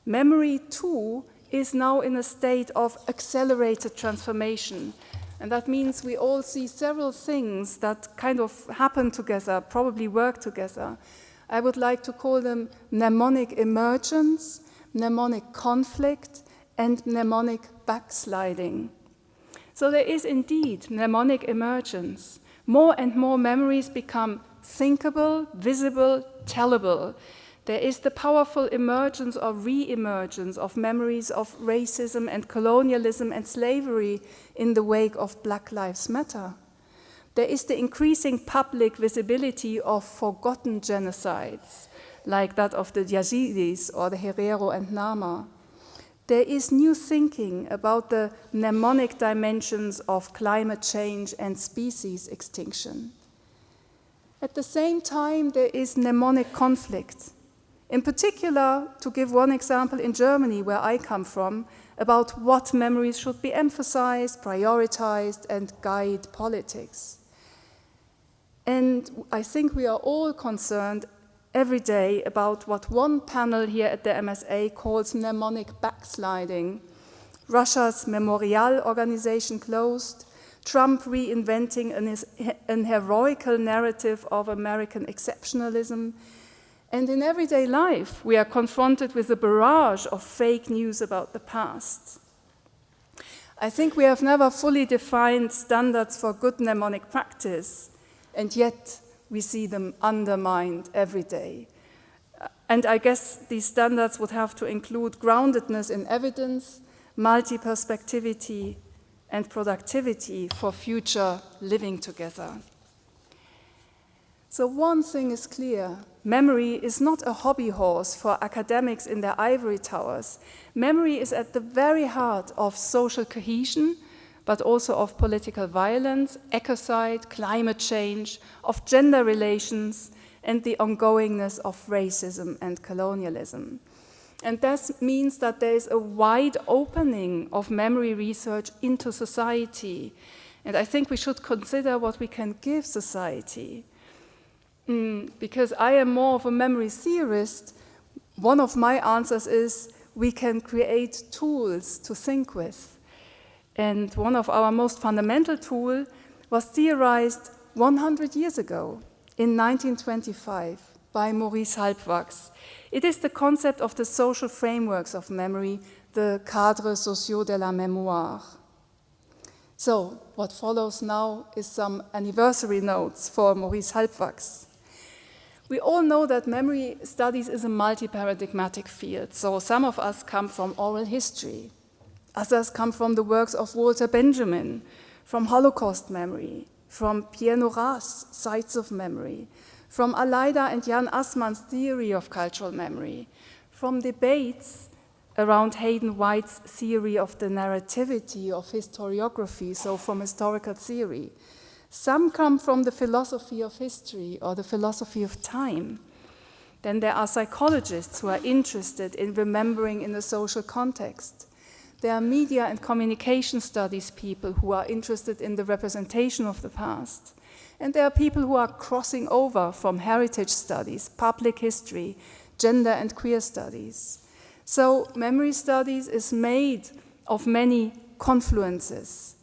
memory too is now in a state of accelerated transformation. And that means we all see several things that kind of happen together, probably work together. I would like to call them mnemonic emergence, mnemonic conflict, and mnemonic backsliding. So there is indeed mnemonic emergence. More and more memories become thinkable, visible, tellable. There is the powerful emergence or re-emergence of memories of racism and colonialism and slavery in the wake of Black Lives Matter. There is the increasing public visibility of forgotten genocides, like that of the Yazidis or the Herero and Nama. There is new thinking about the mnemonic dimensions of climate change and species extinction. At the same time, there is mnemonic conflict. In particular, to give one example, in Germany, where I come from, about what memories should be emphasized, prioritized, and guide politics. And I think we are all concerned every day about what one panel here at the MSA calls mnemonic backsliding. Russia's Memorial organization closed, Trump reinventing an heroical narrative of American exceptionalism. And in everyday life, we are confronted with a barrage of fake news about the past. I think we have never fully defined standards for good mnemonic practice, and yet we see them undermined every day. And I guess these standards would have to include groundedness in evidence, multi-perspectivity, and productivity for future living together. So one thing is clear, memory is not a hobby horse for academics in their ivory towers. Memory is at the very heart of social cohesion, but also of political violence, ecocide, climate change, of gender relations, and the ongoingness of racism and colonialism. And that means that there is a wide opening of memory research into society. And I think we should consider what we can give society. Because I am more of a memory theorist, one of my answers is we can create tools to think with. And one of our most fundamental tools was theorized 100 years ago, in 1925, by Maurice Halbwachs. It is the concept of the social frameworks of memory, the cadres sociaux de la mémoire. So, what follows now is some anniversary notes for Maurice Halbwachs. We all know that memory studies is a multi-paradigmatic field. So some of us come from oral history. Others come from the works of Walter Benjamin, from Holocaust memory, from Pierre Norat's Sites of Memory, from Aleida and Jan Assmann's theory of cultural memory, from debates around Hayden White's theory of the narrativity of historiography, so from historical theory. Some come from the philosophy of history or the philosophy of time. Then there are psychologists who are interested in remembering in a social context. There are media and communication studies people who are interested in the representation of the past. And there are people who are crossing over from heritage studies, public history, gender and queer studies. So memory studies is made of many confluences.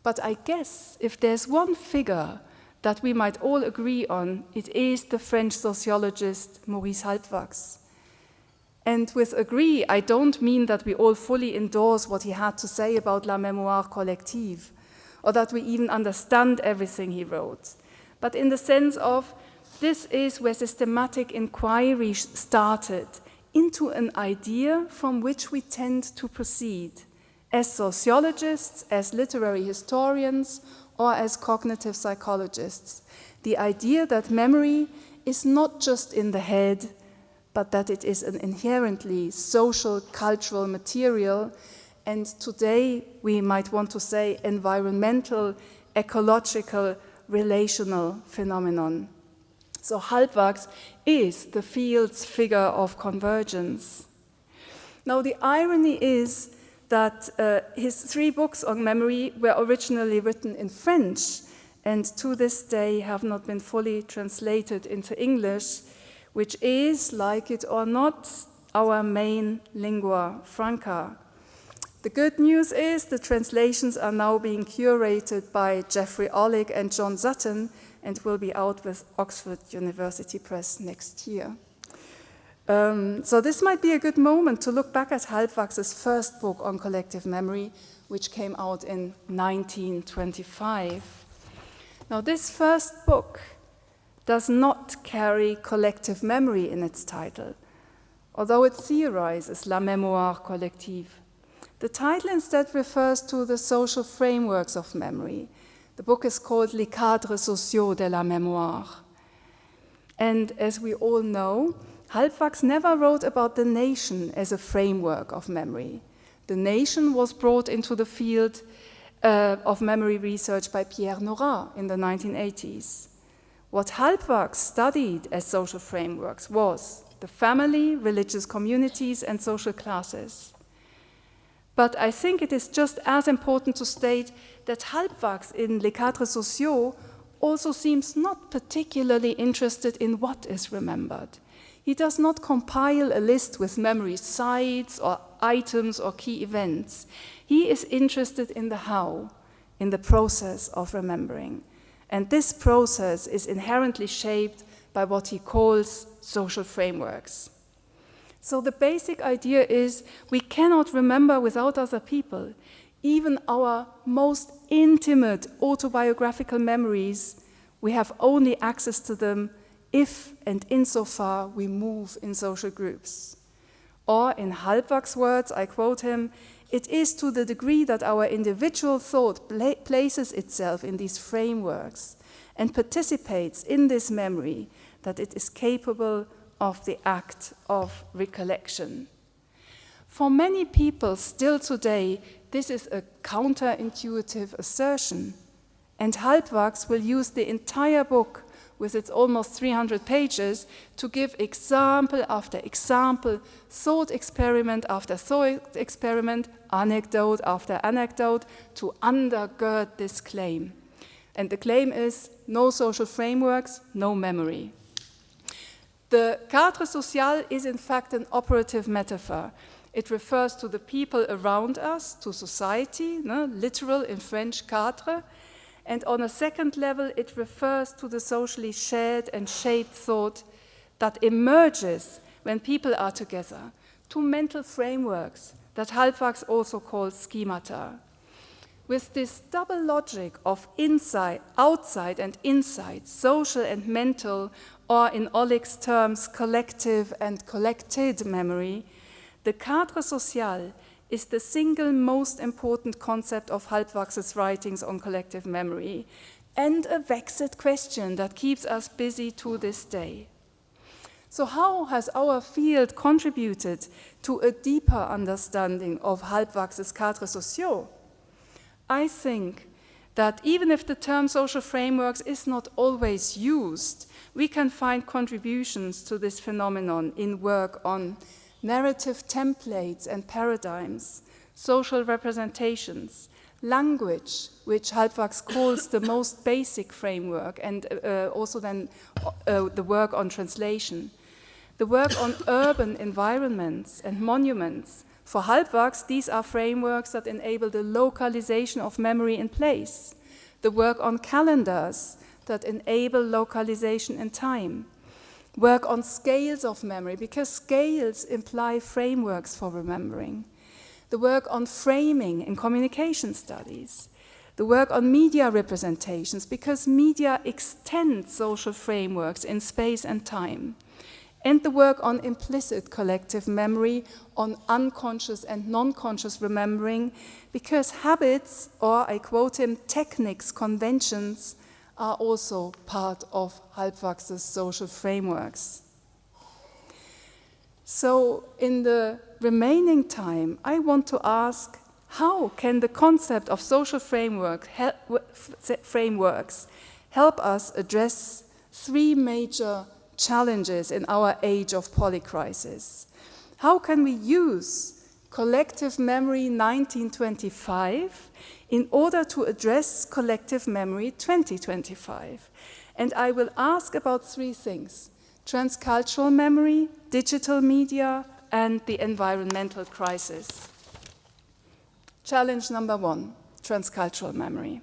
But I guess if there's one figure that we might all agree on, it is the French sociologist Maurice Halbwachs. And with agree, I don't mean that we all fully endorse what he had to say about la mémoire collective, or that we even understand everything he wrote, but in the sense of this is where systematic inquiry started into an idea from which we tend to proceed as sociologists, as literary historians, or as cognitive psychologists. The idea that memory is not just in the head, but that it is an inherently social, cultural material, and today we might want to say environmental, ecological, relational phenomenon. So Halbwachs is the field's figure of convergence. Now the irony is that his 3 books on memory were originally written in French and to this day have not been fully translated into English, which is, like it or not, our main lingua franca. The good news is the translations are now being curated by Jeffrey Erll and John Sutton and will be out with Oxford University Press next year. So this might be a good moment to look back at Halbwachs' first book on collective memory, which came out in 1925. Now this first book does not carry collective memory in its title, although it theorizes la mémoire collective. The title instead refers to the social frameworks of memory. The book is called Les cadres sociaux de la mémoire. And as we all know, Halbwachs never wrote about the nation as a framework of memory. The nation was brought into the field of memory research by Pierre Nora in the 1980s. What Halbwachs studied as social frameworks was the family, religious communities, and social classes. But I think it is just as important to state that Halbwachs in Les Cadres Sociaux also seems not particularly interested in what is remembered. He does not compile a list with memory sites or items or key events. He is interested in the how, in the process of remembering. And this process is inherently shaped by what he calls social frameworks. So the basic idea is we cannot remember without other people. Even our most intimate autobiographical memories, we have only access to them if and insofar we move in social groups. Or in Halbwachs' words, I quote him, "It is to the degree that our individual thought places itself in these frameworks and participates in this memory that it is capable of the act of recollection." For many people still today, this is a counterintuitive assertion, and Halbwachs will use the entire book with its almost 300 pages to give example after example, thought experiment after thought experiment, anecdote after anecdote to undergird this claim. And the claim is no social frameworks, no memory. The cadre social is in fact an operative metaphor. It refers to the people around us, to society, literal in French cadre, and on a second level it refers to the socially shared and shaped thought that emerges when people are together, to mental frameworks that Halbwachs also calls schemata. With this double logic of inside, outside and inside, social and mental, or in Erll's terms, collective and collected memory, the cadre social is the single most important concept of Halbwachs' writings on collective memory, and a vexed question that keeps us busy to this day. So how has our field contributed to a deeper understanding of Halbwachs' cadres sociaux? I think that even if the term social frameworks is not always used, we can find contributions to this phenomenon in work on narrative templates and paradigms, social representations, language, which Halbwachs calls the most basic framework, and also then the work on translation, the work on urban environments and monuments. For Halbwachs, these are frameworks that enable the localization of memory in place, the work on calendars that enable localization in time, work on scales of memory, because scales imply frameworks for remembering, the work on framing in communication studies, the work on media representations, because media extend social frameworks in space and time, and the work on implicit collective memory, on unconscious and non-conscious remembering, because habits, or I quote him, techniques, conventions, are also part of Halbwachs' social frameworks. So in the remaining time, I want to ask, how can the concept of social frameworks help us address three major challenges in our age of polycrisis? How can we use collective memory 1925 in order to address collective memory 2025? And I will ask about three things: transcultural memory, digital media, and the environmental crisis. Challenge number one, transcultural memory.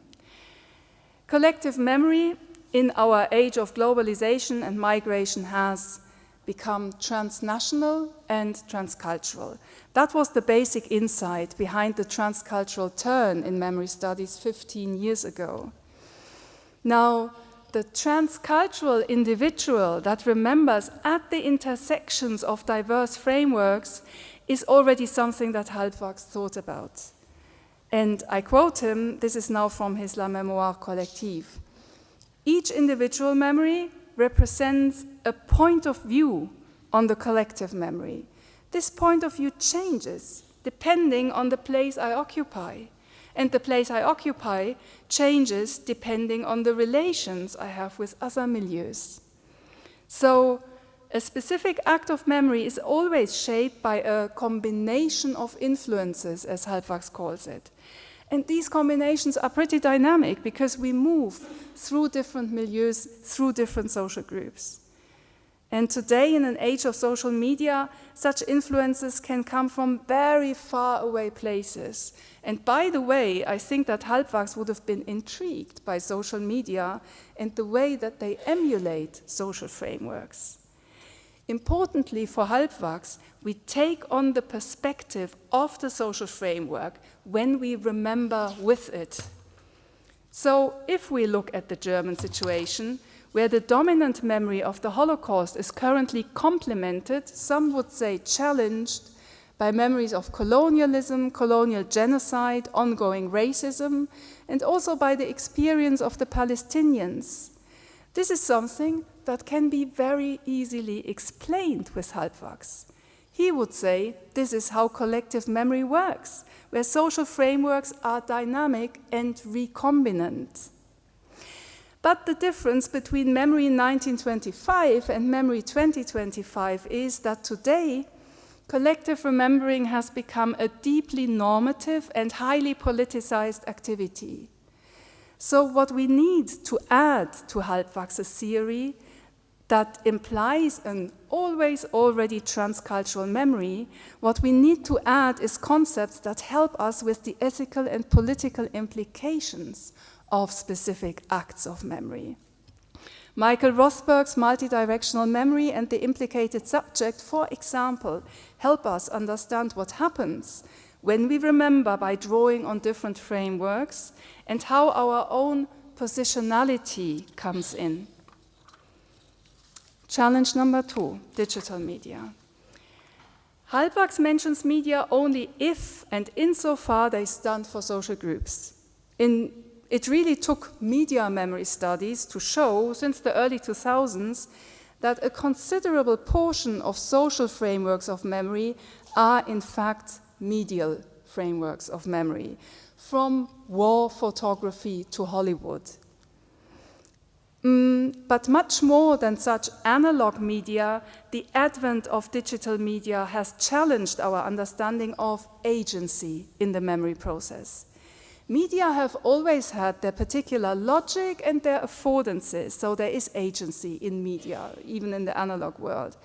Collective memory in our age of globalization and migration has become transnational and transcultural. That was the basic insight behind the transcultural turn in memory studies 15 years ago. Now, the transcultural individual that remembers at the intersections of diverse frameworks is already something that Halbwachs thought about. And I quote him, this is now from his La Mémoire Collective. Each individual memory represents a point of view on the collective memory. This point of view changes depending on the place I occupy. And the place I occupy changes depending on the relations I have with other milieus. So a specific act of memory is always shaped by a combination of influences, as Halbwachs calls it. And these combinations are pretty dynamic because we move through different milieus, through different social groups. And today, in an age of social media, such influences can come from very far away places. And by the way, I think that Halbwachs would have been intrigued by social media and the way that they emulate social frameworks. Importantly for Halbwachs, we take on the perspective of the social framework when we remember with it. So if we look at the German situation, where the dominant memory of the Holocaust is currently complemented, some would say challenged, by memories of colonialism, colonial genocide, ongoing racism, and also by the experience of the Palestinians. This is something that can be very easily explained with Halbwachs. He would say this is how collective memory works, where social frameworks are dynamic and recombinant. But the difference between memory in 1925 and memory 2025 is that today, collective remembering has become a deeply normative and highly politicized activity. So what we need to add to Halbwachs' theory that implies an always already transcultural memory, what we need to add is concepts that help us with the ethical and political implications of specific acts of memory. Michael Rothberg's multidirectional memory and the implicated subject, for example, help us understand what happens when we remember by drawing on different frameworks and how our own positionality comes in. Challenge number 2, digital media. Halbwachs mentions media only if and insofar they stand for social groups. It really took media memory studies to show, since the early 2000s, that a considerable portion of social frameworks of memory are in fact medial frameworks of memory, from war photography to Hollywood. But much more than such analog media, the advent of digital media has challenged our understanding of agency in the memory process. Media have always had their particular logic and their affordances, so there is agency in media, even in the analog world.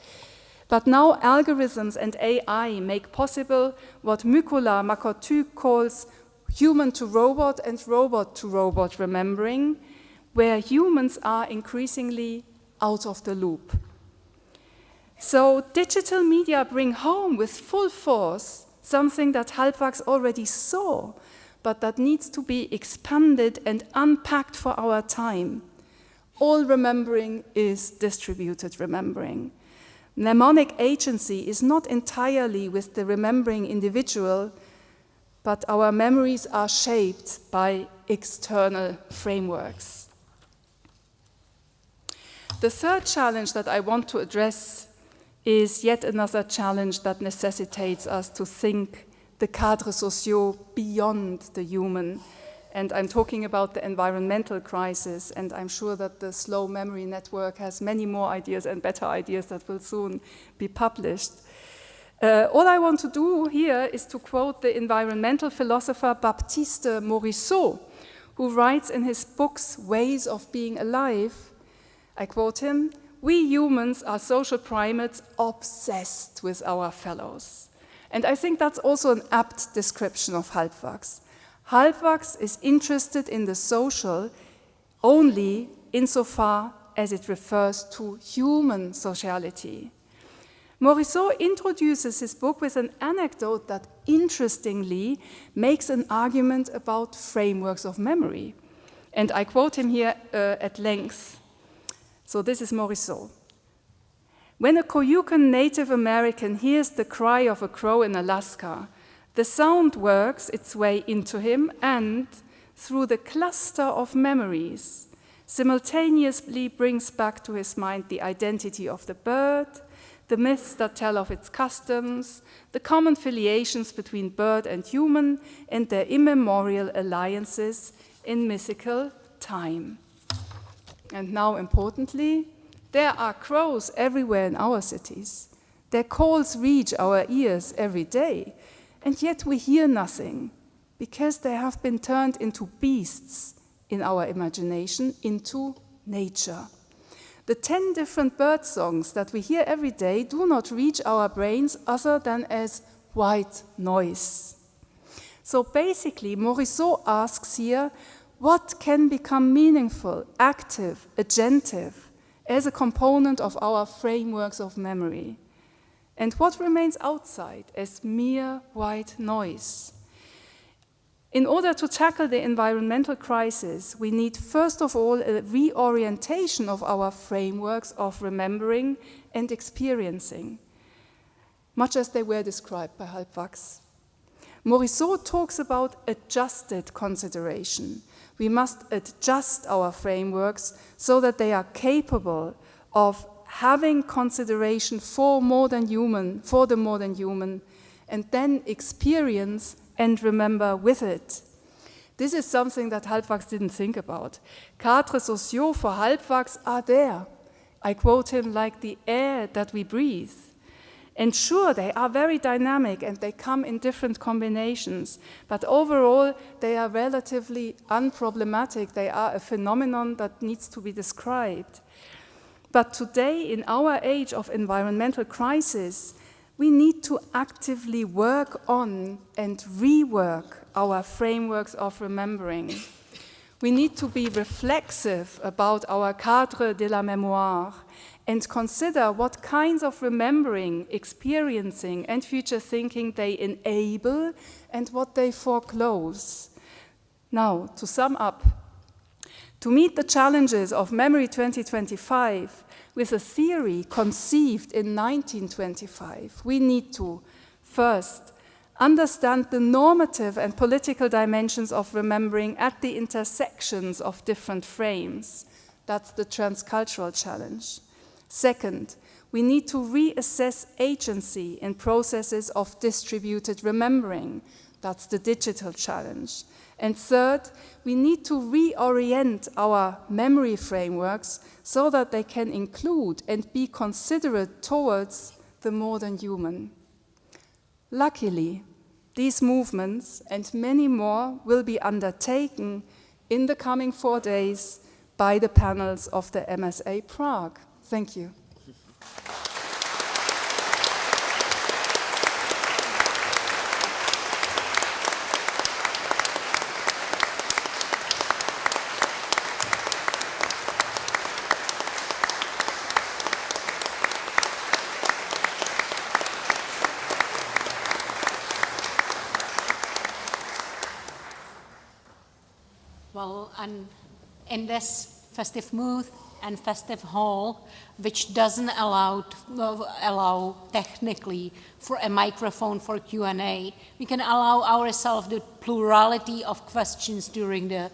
But now algorithms and AI make possible what Mykola Makotu calls human-to-robot and robot-to-robot remembering, where humans are increasingly out of the loop. So digital media bring home with full force something that Halbwachs already saw, but that needs to be expanded and unpacked for our time. All remembering is distributed remembering. Mnemonic agency is not entirely with the remembering individual, but our memories are shaped by external frameworks. The third challenge that I want to address is yet another challenge that necessitates us to think the cadres sociaux beyond the human. And I'm talking about the environmental crisis, and I'm sure that the Slow Memory Network has many more ideas and better ideas that will soon be published. All I want to do here is to quote the environmental philosopher Baptiste Morisot, who writes in his books Ways of Being Alive, I quote him, "We humans are social primates obsessed with our fellows." And I think that's also an apt description of Halbwachs. Halbwachs is interested in the social only insofar as it refers to human sociality. Morisot introduces his book with an anecdote that interestingly makes an argument about frameworks of memory. And I quote him here at length. So this is Morisot. "When a Koyukon Native American hears the cry of a crow in Alaska, the sound works its way into him and, through the cluster of memories, simultaneously brings back to his mind the identity of the bird, the myths that tell of its customs, the common filiations between bird and human, and their immemorial alliances in mythical time." And now, importantly, there are crows everywhere in our cities. Their calls reach our ears every day, and yet we hear nothing, because they have been turned into beasts in our imagination, into nature. The 10 different bird songs that we hear every day do not reach our brains other than as white noise. So basically, Morisot asks here, what can become meaningful, active, agentive, as a component of our frameworks of memory? And what remains outside as mere white noise? In order to tackle the environmental crisis, we need first of all a reorientation of our frameworks of remembering and experiencing, much as they were described by Halbwachs. Morisot talks about adjusted consideration. We must adjust our frameworks so that they are capable of having consideration for the more than human, and then experience and remember with it. This is something that Halbwachs didn't think about. Cadres sociaux for Halbwachs are there. I quote him like the air that we breathe. And sure, they are very dynamic and they come in different combinations, but overall they are relatively unproblematic. They are a phenomenon that needs to be described. But today, in our age of environmental crisis, we need to actively work on and rework our frameworks of remembering. We need to be reflexive about our cadre de la mémoire and consider what kinds of remembering, experiencing, and future thinking they enable and what they foreclose. Now, to sum up, to meet the challenges of Memory 2025 with a theory conceived in 1925, we need to, first, understand the normative and political dimensions of remembering at the intersections of different frames. That's the transcultural challenge. Second, we need to reassess agency in processes of distributed remembering, That's the digital challenge. And third, we need to reorient our memory frameworks so that they can include and be considerate towards the modern human. Luckily, these movements and many more will be undertaken in the coming 4 days by the panels of the MSA Prague. Thank you.
Well, and in this festive mood and festive hall, which doesn't allow technically for a microphone for Q&A, we can allow ourselves the plurality of questions during the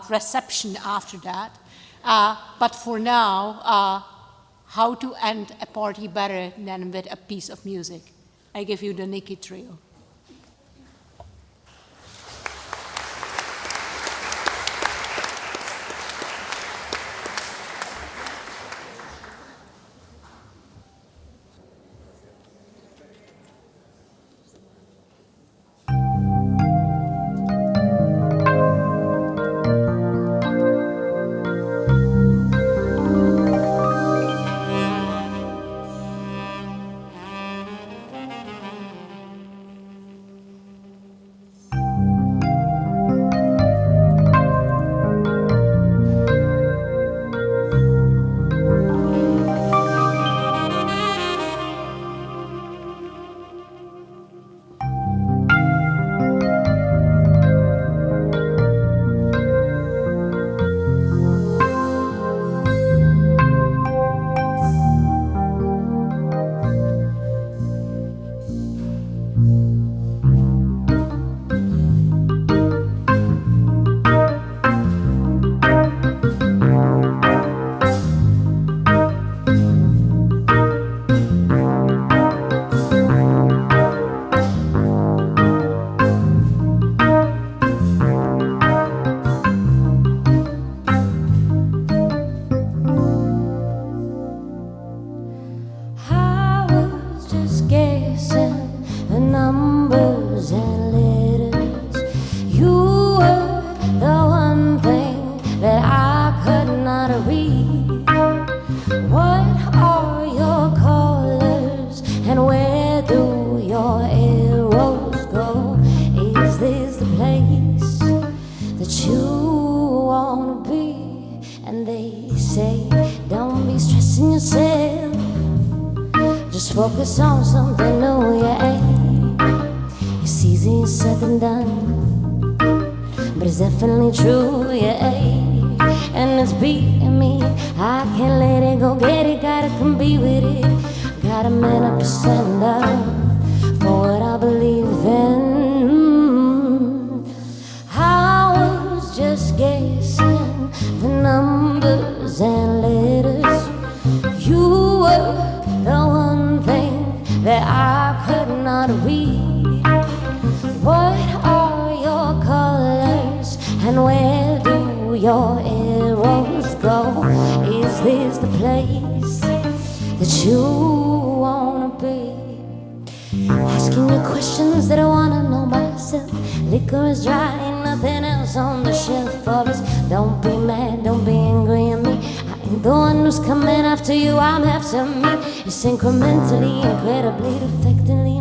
reception after that. But for now, how to end a party better than with a piece of music? I give you the Nikki Trio.
Focus on something new, yeah. It's easy said than done, but it's definitely true, yeah. And it's beating me, I can't let it go, get it, gotta come be with it. Gotta man up to stand up for what I believe in. I was just guessing the numbers and letters. You were the one thing that I could not read. What are your colors and where do your arrows go? Is this the place that you wanna be? Asking you questions that I wanna know myself. Liquor is dry, ain't nothing else on the shelf for us. Don't be mad, don't be angry at me. I ain't the one who's coming after you, I'm after me. It's incrementally, incredibly, effectively.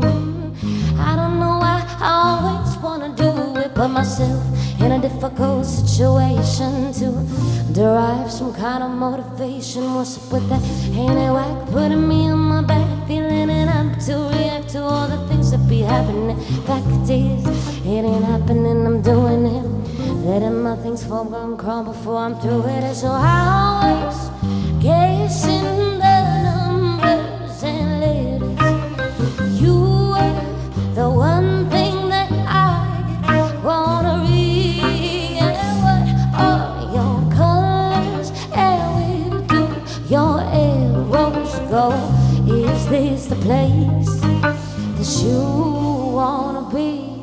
I don't know why I always wanna do it, put myself in a difficult situation to derive some kind of motivation. What's up with that? Ain't it whack? Putting me on my back, feeling it up to react to all the things that be happening. Fact is, it ain't happening, I'm doing it. Letting my things fall and crawl before I'm through it. So I was guessing the numbers and letters. You were the one thing that I wanna read. And what are your colors and where do your arrows go? Is this the place that you wanna be?